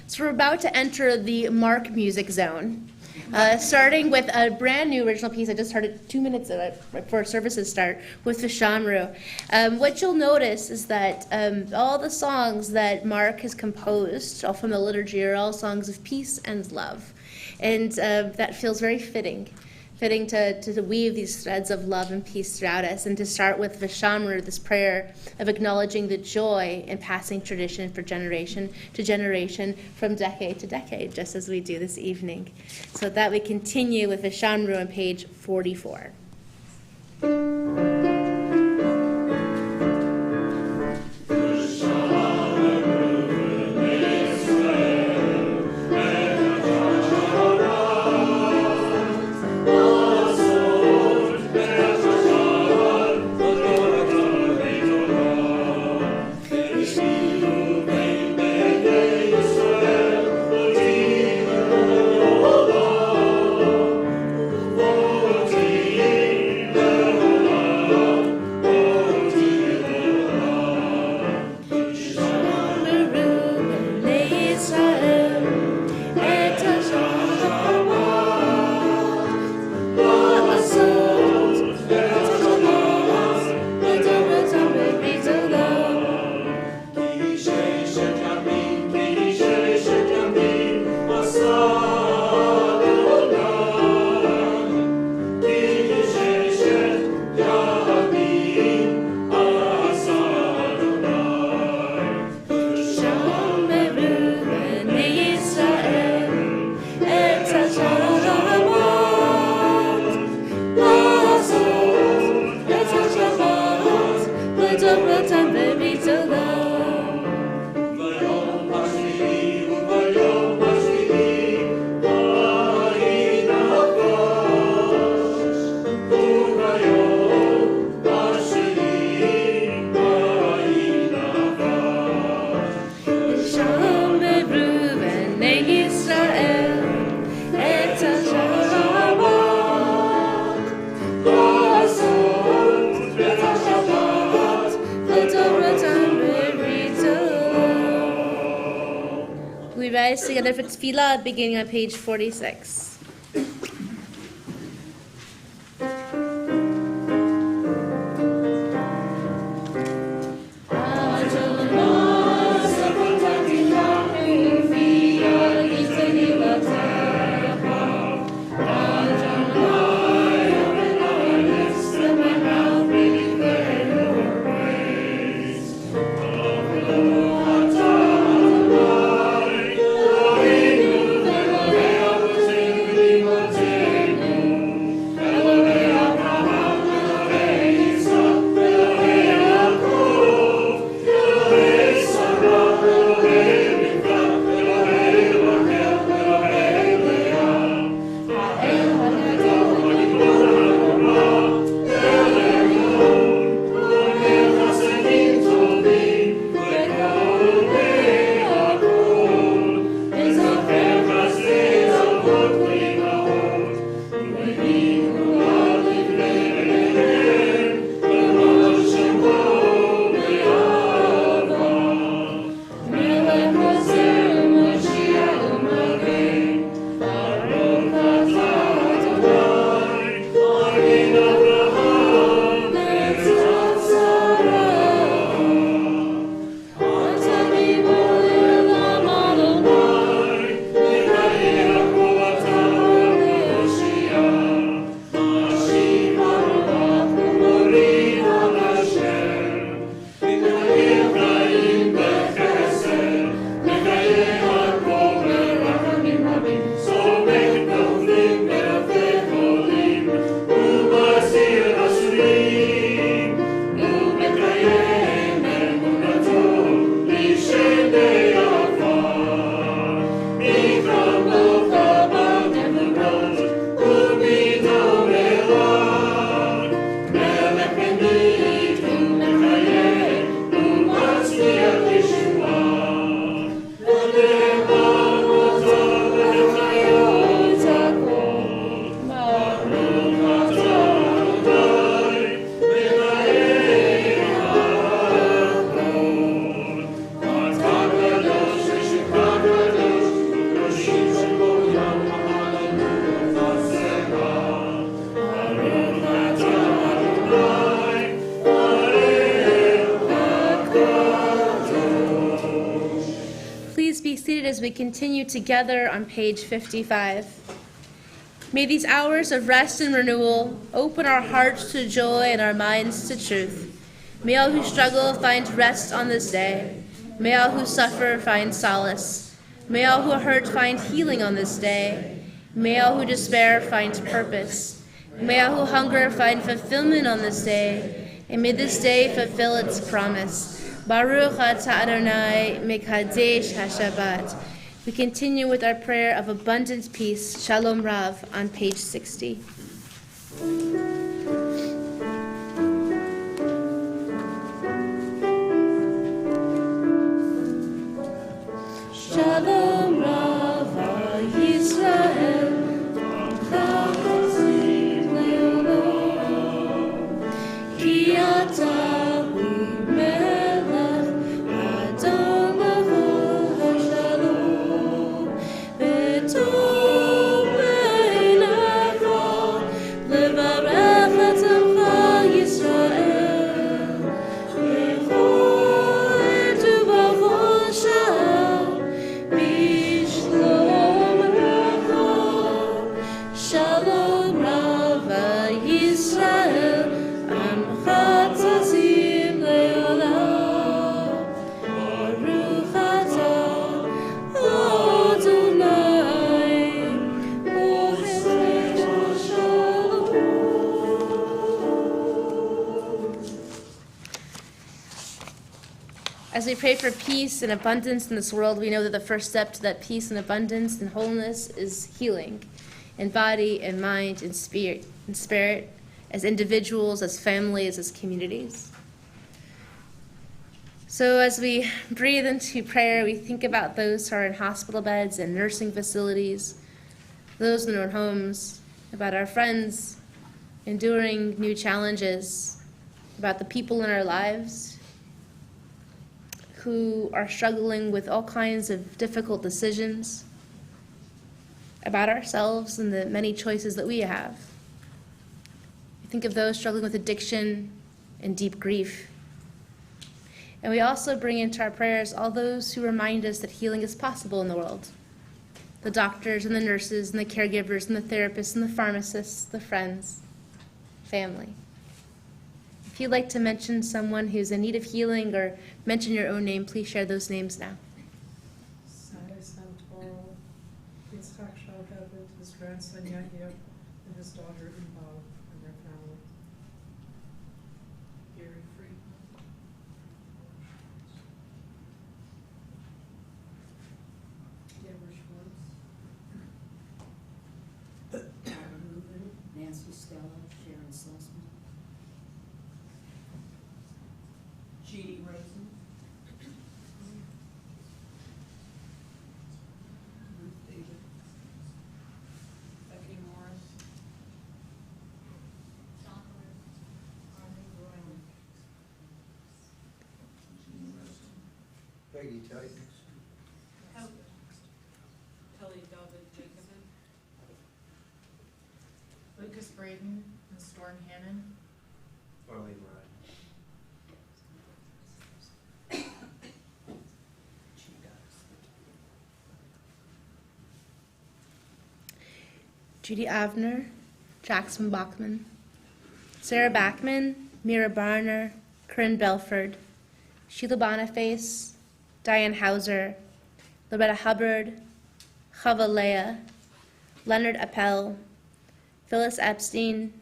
Speaker 1: So we're about to enter the Mark music zone, starting with a brand new original piece. I just heard it 2 minutes before services start with Vishamru. What you'll notice is that all the songs that Mark has composed, all from the liturgy, are all songs of peace and love. And that feels very fitting to weave these threads of love and peace throughout us, and to start with Vishamru, this prayer of acknowledging the joy in passing tradition from generation to generation, from decade to decade, just as we do this evening. So that we continue with Vishamru on page 44.
Speaker 15: Oh
Speaker 1: rise together for tefillah, beginning on page 46. As we continue together on page 55. May these hours of rest and renewal open our hearts to joy and our minds to truth. May all who struggle find rest on this day. May all who suffer find solace. May all who hurt find healing on this day. May all who despair find purpose. May all who hunger find fulfillment on this day. And may this day fulfill its promise. Baruch atah Adonai mekadesh haShabbat. We continue with our prayer of abundant peace, Shalom Rav, on page 60. Shalom Rav Yisrael, Chachazim Le'olam, Ki Ata As we pray for peace and abundance in this world, we know that the first step to that peace and abundance and wholeness is healing in body and mind and spirit, as individuals, as families, as communities. So as we breathe into prayer, we think about those who are in hospital beds and nursing facilities, those in their own homes, about our friends enduring new challenges, about the people in our lives who are struggling with all kinds of difficult decisions about ourselves and the many choices that we have. We think of those struggling with addiction and deep grief. And we also bring into our prayers all those who remind us that healing is possible in the world. The doctors and the nurses and the caregivers and the therapists and the pharmacists, the friends, family. If you'd like to mention someone who's in need of healing or mention your own name, please share those names now.
Speaker 2: Sally Santoral, Yitzhak Shalhevet, his grandson Yahya, and his daughter Imbal, and their family.
Speaker 5: Gary Friedman. Deborah Schwartz.
Speaker 12: Nancy Stella, Sharon Sussman.
Speaker 5: Jeannie Rosen. Ruth David. Becky Morris. Arnie Brown.
Speaker 15: Peggy Titus.
Speaker 7: Kelly David Jacobin.
Speaker 11: Lucas Braden and Storm Hannon.
Speaker 15: Arlene Ryan.
Speaker 1: Judy Avner, Jackson Bachman, Sarah Backman, Mira Barner, Corinne Belford, Sheila Boniface, Diane Hauser, Loretta Hubbard, Chava Leah, Leonard Appel, Phyllis Epstein,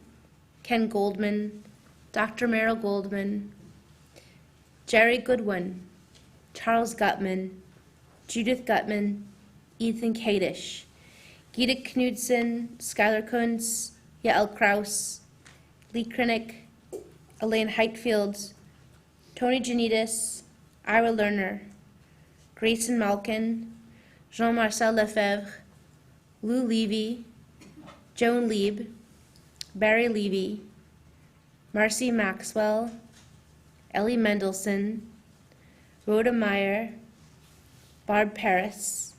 Speaker 1: Ken Goldman, Dr. Merrill Goldman, Jerry Goodwin, Charles Gutman, Judith Gutman, Ethan Kadish, Gita Knudsen, Skylar Kuntz, Yael Kraus, Lee Krinick, Elaine Heitfield, Tony Janidis, Ira Lerner, Grayson Malkin, Jean-Marcel Lefebvre, Lou Levy, Joan Lieb, Barry Levy, Marcy Maxwell, Ellie Mendelson, Rhoda Meyer, Barb Paris,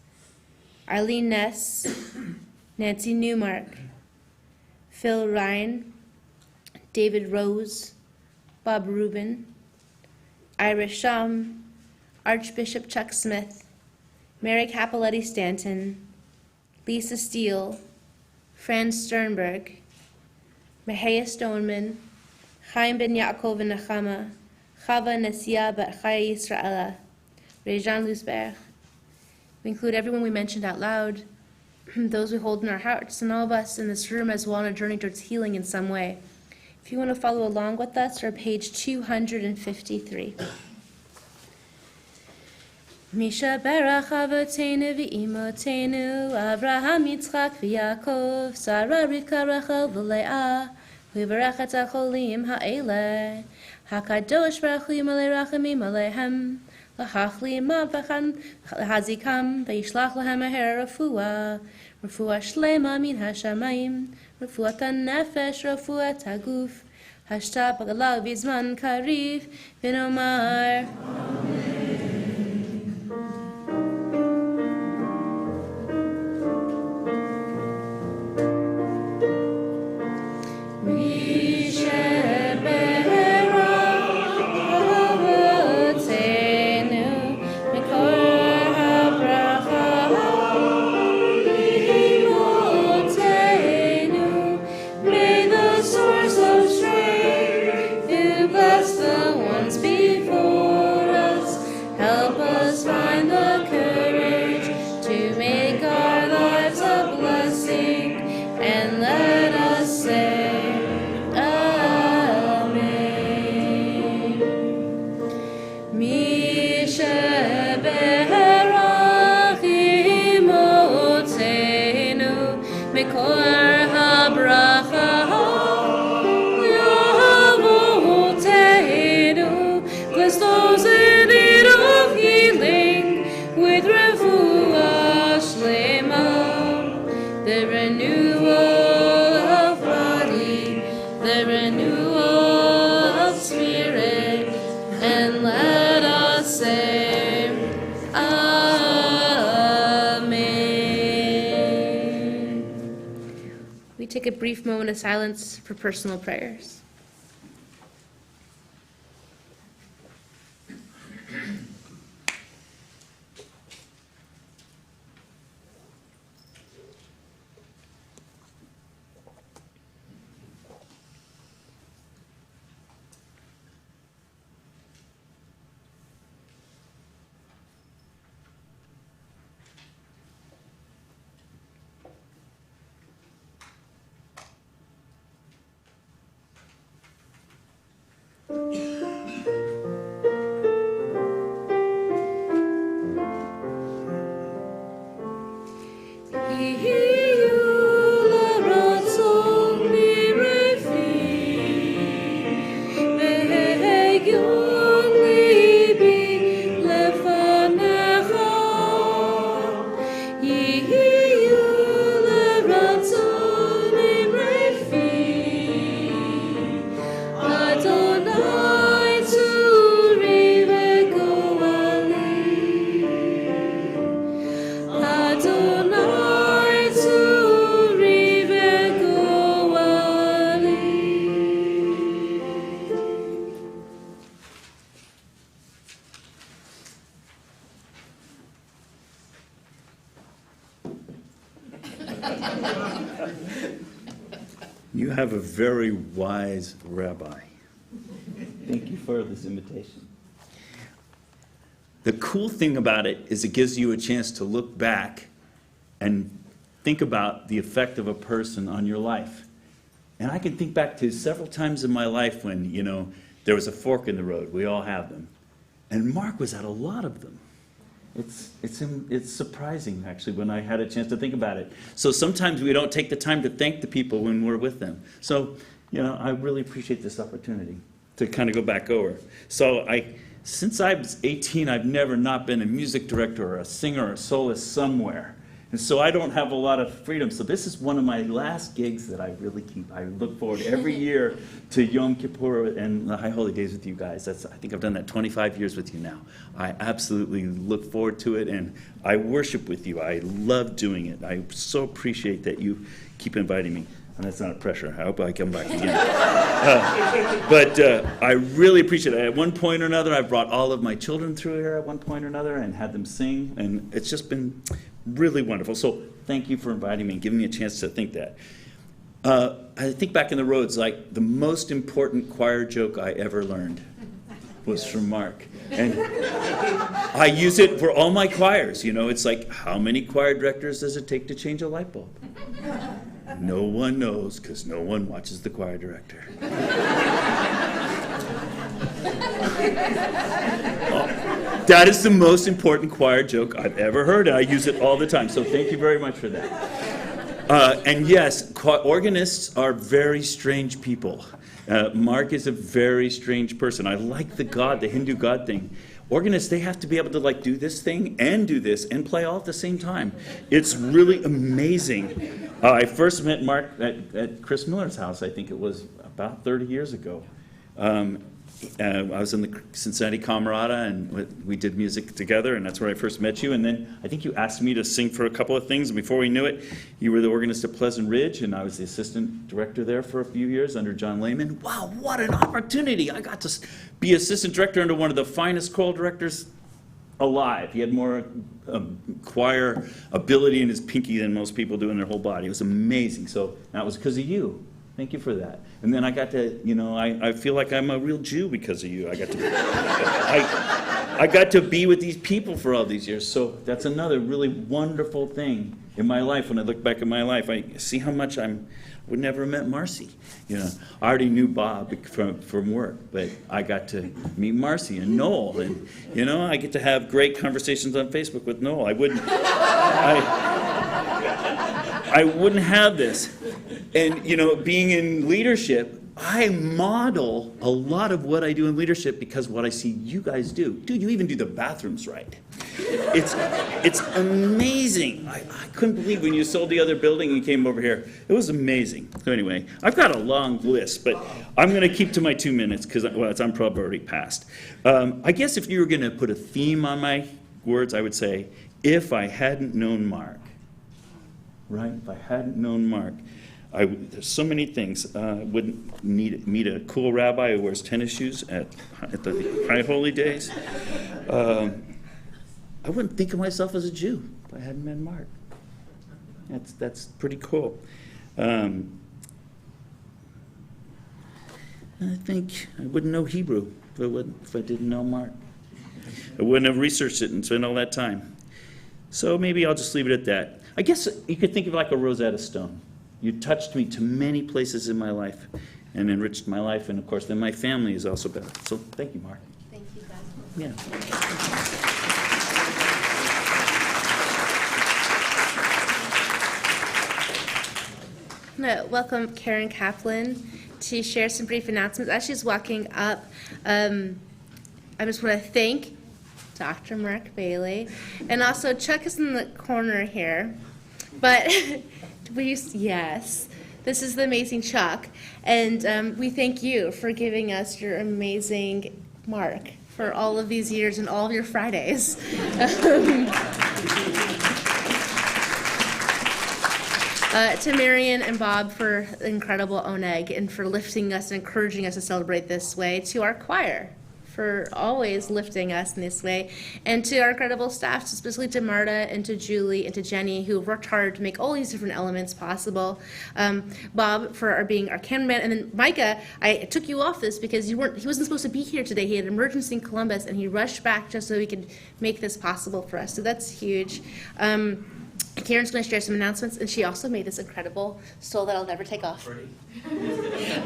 Speaker 1: Eileen Ness, Nancy Newmark, Phil Ryan, David Rose, Bob Rubin, Ira Shum, Archbishop Chuck Smith, Mary Capoletti Stanton, Lisa Steele, Franz Sternberg, Mahaya Stoneman, Chaim Ben Yaakov and Nechama, Chava Nesia Bat Chaya Yisraela, Rejan Lusberg. We include everyone we mentioned out loud, those we hold in our hearts, and all of us in this room as well on a journey towards healing in some way. If you want to follow along with us, we're page 253. Misha berach avotenu v'imotenu, Avraham, Yitzchak, v'Yaakov, Sarah, Rivka, Rachel, v'Leah, v'varach et acholim ha'eleh, HaKadosh Baruch Hu yimalei rachamim aleihem, l'hachli imam v'chan l'hazikam, v'yishlach lahem aher refuah shlema min hashamayim, refuat ha'nefesh, refuat ha'guf, hashta b'galav v'zman kariv, v'nomar.
Speaker 16: Bless the ones before us.
Speaker 1: take a brief moment of silence for personal prayers.
Speaker 16: You have a very wise rabbi. Thank you for this invitation. The cool thing about it is it gives you a chance to look back and think about the effect of a person on your life. And I can think back to several times in my life when, there was a fork in the road. We all have them. And Mark was at a lot of them. It's surprising, actually, when I had a chance to think about it. So sometimes we don't take the time to thank the people when we're with them. So, I really appreciate this opportunity to kind of go back over. So since I was 18, I've never not been a music director or a singer or a soloist somewhere. And so I don't have a lot of freedom. So this is one of my last gigs that I really keep. I look forward every year to Yom Kippur and the High Holy Days with you guys. I think I've done that 25 years with you now. I absolutely look forward to it, and I worship with you. I love doing it. I so appreciate that you keep inviting me. And that's not a pressure. I hope I come back again. But I really appreciate it. At one point or another, I've brought all of my children through here at one point or another and had them sing, and it's just been really wonderful. So thank you for inviting me and giving me a chance to think that. I think back in the roads, like the most important choir joke I ever learned was from Mark. And I use it for all my choirs. It's like, how many choir directors does it take to change a light bulb? No one knows, because no one watches the choir director. That is the most important choir joke I've ever heard, and I use it all the time. So thank you very much for that. And yes, organists are very strange people. Mark is a very strange person. I like the Hindu God thing. Organists, they have to be able to do this thing and do this and play all at the same time. It's really amazing. I first met Mark at Chris Miller's house. I think it was about 30 years ago. I was in the Cincinnati Camerata, and we did music together, and that's where I first met you. And then I think you asked me to sing for a couple of things, and before we knew it, you were the organist at Pleasant Ridge, and I was the assistant director there for a few years under John Lehman. Wow, what an opportunity! I got to be assistant director under one of the finest choral directors alive. He had more choir ability in his pinky than most people do in their whole body. It was amazing. So that was because of you. Thank you for that. And then I got to, I feel like I'm a real Jew because of you. I got to be with these people for all these years. So that's another really wonderful thing in my life. When I look back at my life, I see how much I would never have met Marcy. I already knew Bob from work, but I got to meet Marcy and Noel. And, I get to have great conversations on Facebook with Noel. I wouldn't have this. And, being in leadership, I model a lot of what I do in leadership because what I see you guys do. Dude, you even do the bathrooms right. It's amazing. I couldn't believe when you sold the other building and you came over here. It was amazing. So anyway, I've got a long list, but I'm going to keep to my 2 minutes because, I'm probably already past. I guess if you were going to put a theme on my words, I would say, if I hadn't known Mark. Right? If I hadn't known Mark. There's so many things. Wouldn't meet a cool rabbi who wears tennis shoes at the High Holy Days. I wouldn't think of myself as a Jew if I hadn't met Mark. That's pretty cool. I think I wouldn't know Hebrew if I didn't know Mark. I wouldn't have researched it and spent all that time. So maybe I'll just leave it at that. I guess you could think of it like a Rosetta Stone. You touched me to many places in my life and enriched my life, and of course then my family is also better. So thank you, Mark.
Speaker 1: Thank you, guys.
Speaker 16: Yeah.
Speaker 1: I'm going to welcome Karen Kaplan to share some brief announcements. As she's walking up, I just want to thank Dr. Mark Bailey, and also Chuck is in the corner here, but yes, this is the amazing Chuck, and we thank you for giving us your amazing Mark for all of these years and all of your Fridays. To Marion and Bob for incredible oneg and for lifting us and encouraging us to celebrate this way. To our choir for always lifting us in this way. And to our incredible staff, especially to Marta and to Julie and to Jenny, who worked hard to make all these different elements possible. Bob for being our cameraman. And then Micah, I took you off this because he wasn't supposed to be here today. He had an emergency in Columbus and he rushed back just so he could make this possible for us. So that's huge. Karen's going to share some announcements, and she also made this incredible stole that I'll never take off.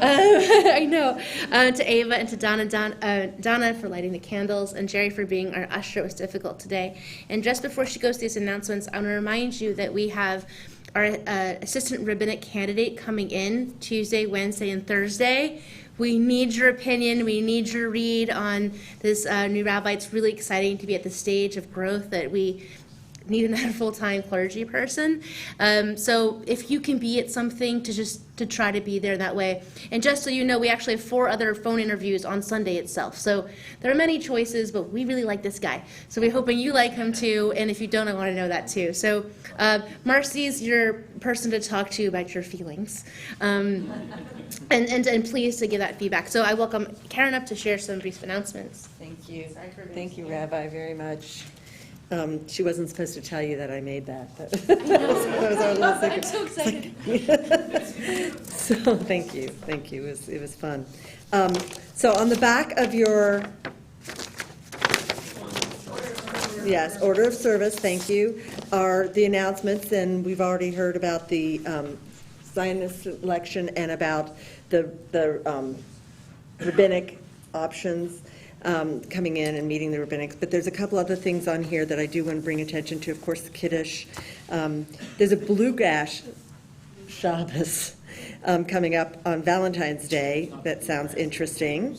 Speaker 1: I know. To Ava and to Donna for lighting the candles, and Jerry for being our usher. It was difficult today. And just before she goes to these announcements, I want to remind you that we have our assistant rabbinic candidate coming in Tuesday, Wednesday, and Thursday. We need your opinion. We need your read on this new rabbi. It's really exciting to be at the stage of growth that we need another full-time clergy person. So if you can be at something, to try to be there that way. And just so you know, we actually have 4 other phone interviews on Sunday itself. So there are many choices, but we really like this guy. So we're hoping you like him too, and if you don't, I want to know that too. So Marcy's your person to talk to about your feelings. And pleased to give that feedback. So I welcome Karen up to share some brief announcements.
Speaker 17: Thank you. Thank you, Rabbi, very much. She wasn't supposed to tell you that I made that, but that was our little secret.
Speaker 1: I'm so excited.
Speaker 17: So thank you. It was fun. So on the back of your order of service, thank you, are the announcements, and we've already heard about the Zionist election and about the rabbinic options. Coming in and meeting the rabbinics, but there's a couple other things on here that I do want to bring attention to. Of course, the Kiddush. There's a Bluegrass Shabbos coming up on Valentine's Day. That sounds interesting.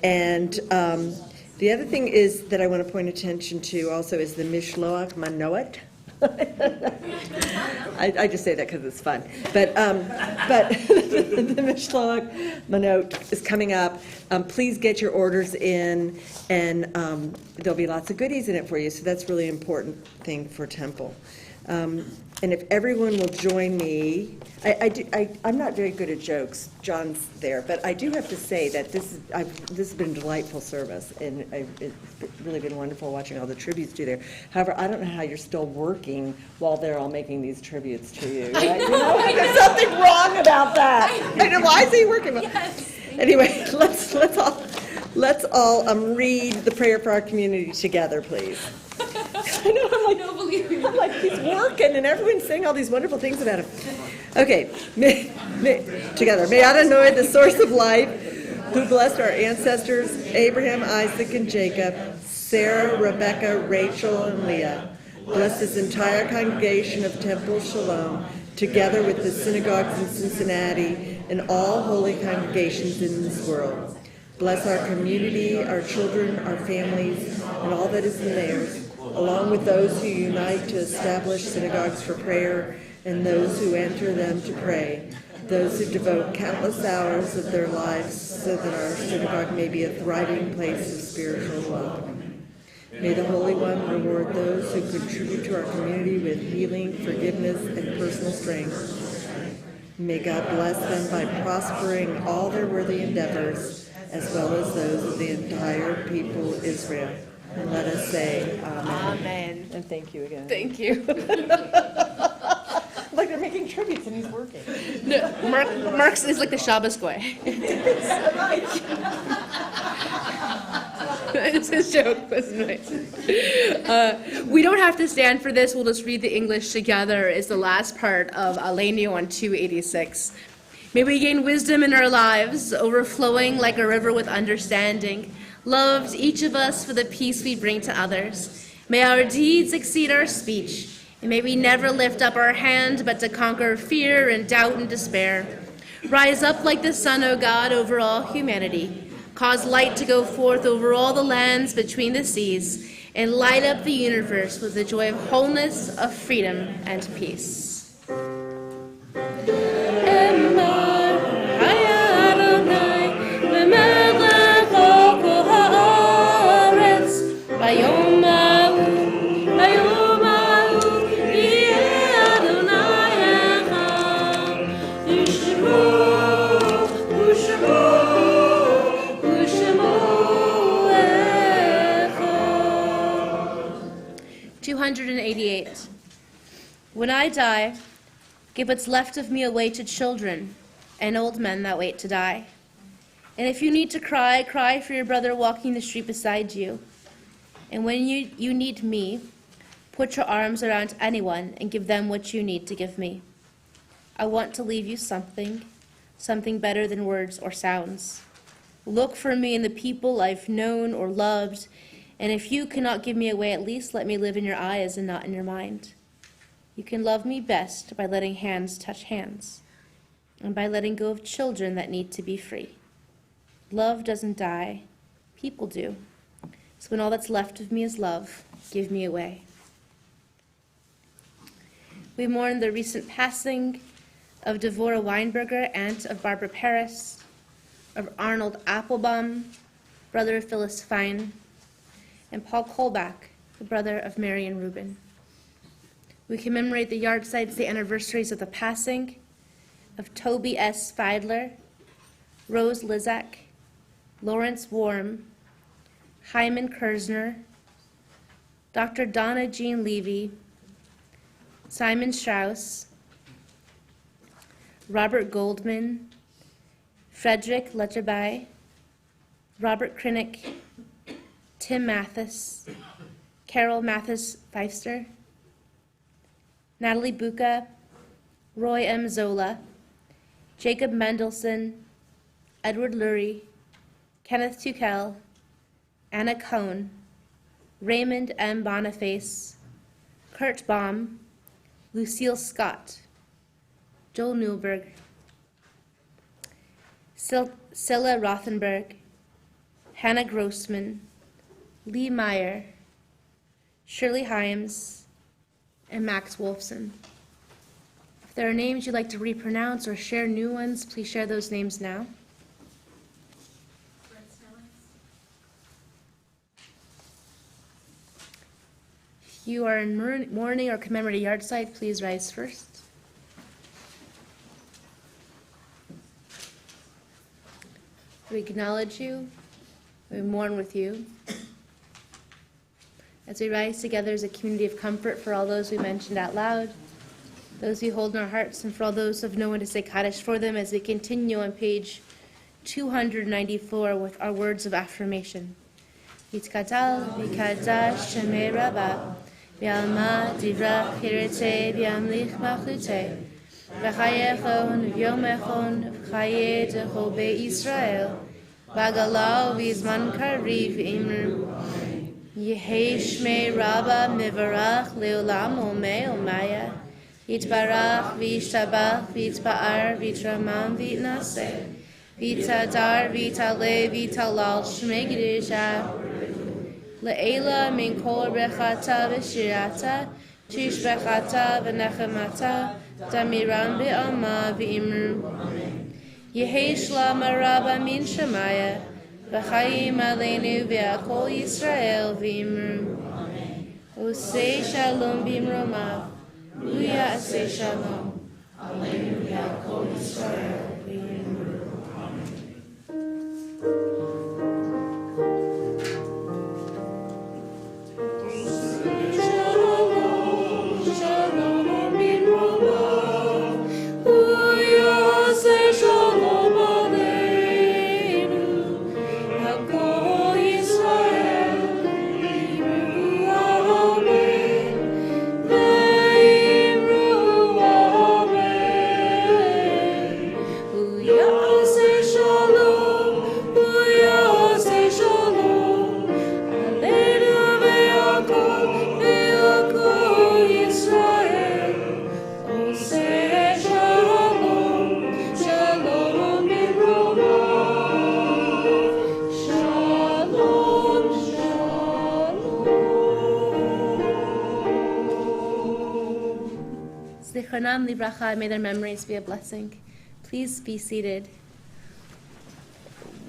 Speaker 17: And the other thing is that I want to point attention to also is the Mishloach Manoat. I just say that because it's fun. But the Mishloach Manot is coming up. Please get your orders in, and there'll be lots of goodies in it for you. So that's really important thing for Temple. And if everyone will join me, I'm not very good at jokes. John's there, but I do have to say that this has been a delightful service, and it's really been wonderful watching all the tributes to there. However, I don't know how you're still working while they're all making these tributes to you. Right? You know, there's something wrong about that. Why is he working?
Speaker 1: Yes.
Speaker 17: Anyway, let's all read the prayer for our community together, please. I know, I'm like, he's working, and everyone's saying all these wonderful things about him. Okay, together. May Adonai, the source of life, who blessed our ancestors, Abraham, Isaac, and Jacob, Sarah, Rebecca, Rachel, and Leah, bless this entire congregation of Temple Shalom, together with the synagogues in Cincinnati and all holy congregations in this world. Bless our community, our children, our families, and all that is in theirs, along with those who unite to establish synagogues for prayer and those who enter them to pray, those who devote countless hours of their lives so that our synagogue may be a thriving place of spiritual welcome. May the Holy One reward those who contribute to our community with healing, forgiveness, and personal strength. May God bless them by prospering all their worthy endeavors, as well as those of the entire people of Israel. And let us say, Amen.
Speaker 1: Amen.
Speaker 17: And thank you again.
Speaker 1: Thank you.
Speaker 17: Like they're making tributes and he's working.
Speaker 1: No, Mark's is like the Shabbos guy. It's a joke, wasn't it? We don't have to stand for this. We'll just read the English together. It's the last part of Aleinu on 286. May we gain wisdom in our lives, overflowing like a river with understanding. Loved each of us for the peace we bring to others. May our deeds exceed our speech. And may we never lift up our hand but to conquer fear and doubt and despair. Rise up like the sun, O God, over all humanity. Cause light to go forth over all the lands between the seas, and light up the universe with the joy of wholeness, of freedom, and peace. When I die, give what's left of me away to children and old men that wait to die. And if you need to cry, cry for your brother walking the street beside you. And when you need me, put your arms around anyone and give them what you need to give me. I want to leave you something better than words or sounds. Look for me in the people I've known or loved, and if you cannot give me away, at least let me live in your eyes and not in your mind. You can love me best by letting hands touch hands, and by letting go of children that need to be free. Love doesn't die, people do. So when all that's left of me is love, give me away. We mourn the recent passing of Devorah Weinberger, aunt of Barbara Paris, of Arnold Applebaum, brother of Phyllis Fine, and Paul Kolbach, the brother of Marion Rubin. We commemorate the yardsides, the anniversaries of the passing of Toby S. Feidler, Rose Lizak, Lawrence Warm, Hyman Kersner, Dr. Donna Jean Levy, Simon Strauss, Robert Goldman, Frederick Letterby, Robert Krennick, Tim Mathis, Carol Mathis Pfeister, Natalie Buca, Roy M. Zola, Jacob Mendelson, Edward Lurie, Kenneth Tuchel, Anna Cohn, Raymond M. Boniface, Kurt Baum, Lucille Scott, Joel Newberg, Scylla Rothenberg, Hannah Grossman, Lee Meyer, Shirley Himes, and Max Wolfson. If there are names you'd like to repronounce or share new ones, please share those names now. If you are in mourning or commemorate a yard site, please rise first. We acknowledge you. We mourn with you. As we rise together as a community of comfort for all those we mentioned out loud, those we hold in our hearts, and for all those who have no one to say Kaddish for them, as we continue on page 294 with our words of affirmation. Yitkadal v'kadash shemei Rabbah, v'alma divrach hirete v'amlich machlute, v'chayechon v'yomechon v'chaye decho be'Yisrael, v'agalau v'izman kariv imru. Yehei Shmei Rabbah Mivarach Leolam Omei Omaya Yitbarach V'Yishtabach V'Yitba'ar V'Yitramam V'Yitnaseh V'Yitadar V'Yitale V'Yitalal Shmei Gidusha Le'ela Min Kol Rechata V'Shirata Tishbechata V'Nechemata Damiram B'Alma V'Imru Yehei Shlam Rabbah Min Shemaya V'chaim aleinu v'akol Yisrael v'imru. Osei shalom b'imromav, u'ya'aseh shalom.
Speaker 11: Alleluia, Kol Yisrael, V'yimru.
Speaker 1: Zichronam livracha, may their memories be a blessing. Please be seated.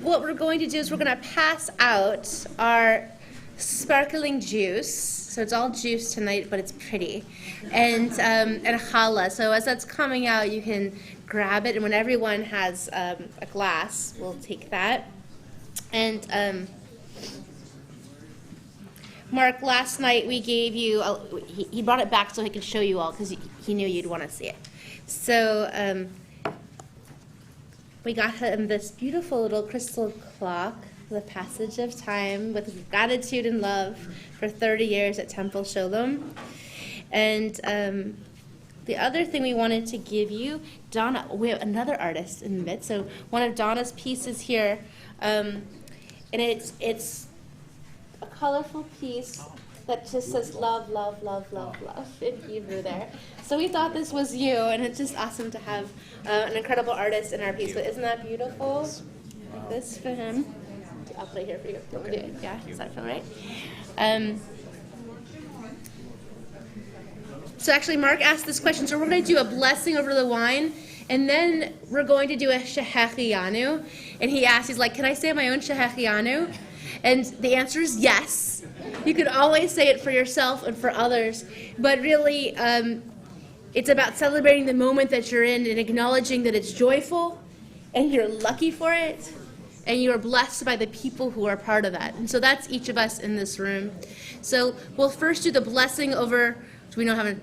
Speaker 1: What we're going to do is we're going to pass out our sparkling juice. So it's all juice tonight, but it's pretty. And challah. So as that's coming out, you can grab it. And when everyone has a glass, we'll take that. And Mark, last night we gave you, he brought it back so he could show you all because he knew you'd want to see it. So we got him this beautiful little crystal clock, the passage of time with gratitude and love for 30 years at Temple Sholom. And the other thing we wanted to give you, Donna, we have another artist in the midst. So one of Donna's pieces here, and it's a colorful piece that just says love, love, love, love, love in Hebrew there. So we thought this was you, and it's just awesome to have an incredible artist in our piece. But isn't that beautiful? Like this for him. I'll put it here for you. Okay. Yeah, does that feel right? So actually, Mark asked this question. So we're going to do a blessing over the wine, and then we're going to do a shehechianu. And he asked, he's like, can I say my own shehechianu? And the answer is yes. You can always say it for yourself and for others. But really, it's about celebrating the moment that you're in and acknowledging that it's joyful, and you're lucky for it, and you are blessed by the people who are part of that. And so that's each of us in this room. So we'll first do the blessing over, do we know how to,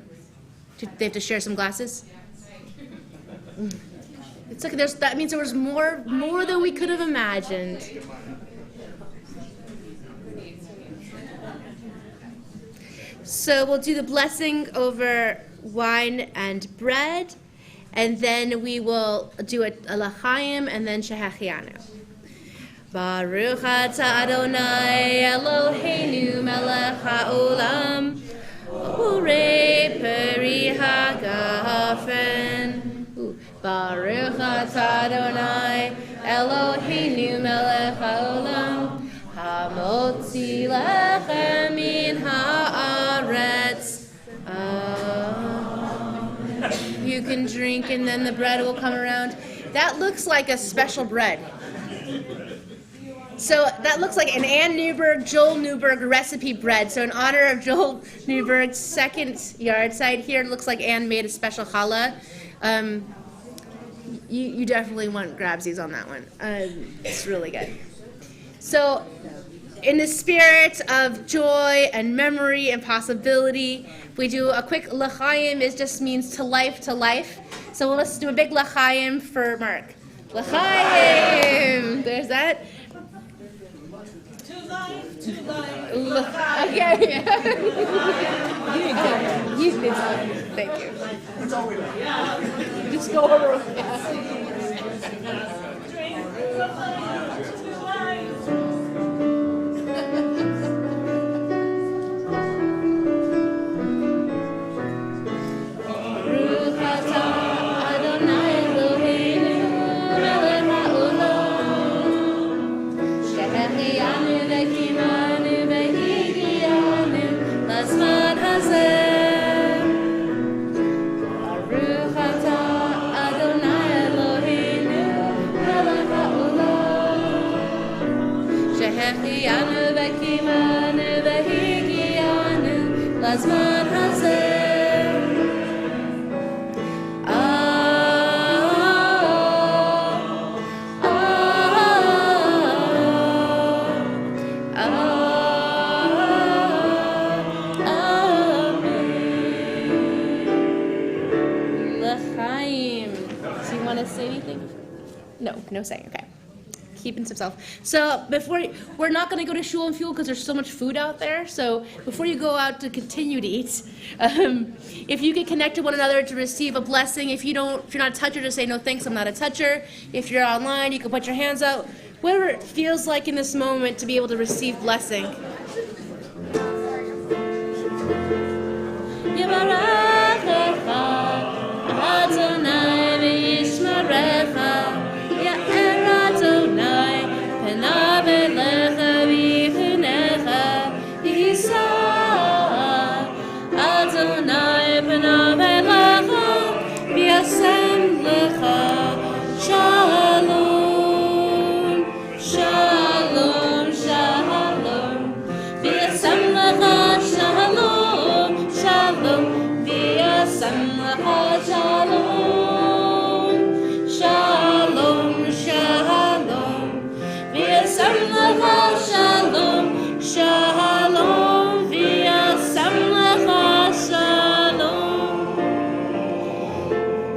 Speaker 1: they have to share some glasses? It's like that means there was more than we could have imagined. So we'll do the blessing over wine and bread, and then we will do a l'chaim and then shehechianu. Baruch atah Adonai Eloheinu melech haolam, borei peri hagafen. Baruch atah Adonai Eloheinu melech haolam, hamotzi lechem min haaretz. You can drink, and then the bread will come around. That looks like a special bread. So that looks like an Ann Newberg, Joel Newberg recipe bread. So in honor of Joel Newberg's second yard site here, it looks like Ann made a special challah. You definitely want grabsies on that one. It's really good. So in the spirit of joy and memory and possibility, we do a quick l'chaim. It just means to life, to life. So let's do a big l'chaim for Mark. L'chaim! There's that.
Speaker 7: To life, to life.
Speaker 1: Okay. You did something. Thank you.
Speaker 15: That's all we know.
Speaker 1: Just go over.
Speaker 11: Lazman hazeh.
Speaker 1: No saying, okay. Keeping to himself. So we're not going to go to Shul and Fuel because there's so much food out there. So before you go out to continue to eat, if you can connect to one another to receive a blessing, if you're not a toucher, just say, no thanks, I'm not a toucher. If you're online, you can put your hands out. Whatever it feels like in this moment to be able to receive blessing.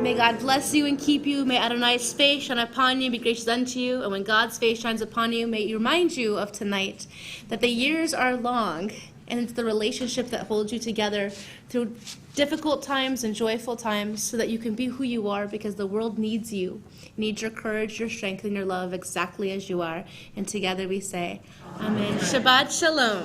Speaker 1: May God bless you and keep you. May Adonai's face shine upon you, be gracious unto you. And when God's face shines upon you, may it remind you of tonight that the years are long, and it's the relationship that holds you together through difficult times and joyful times so that you can be who you are, because the world needs you. It needs your courage, your strength, and your love exactly as you are. And together we say, Amen. Shabbat Shalom.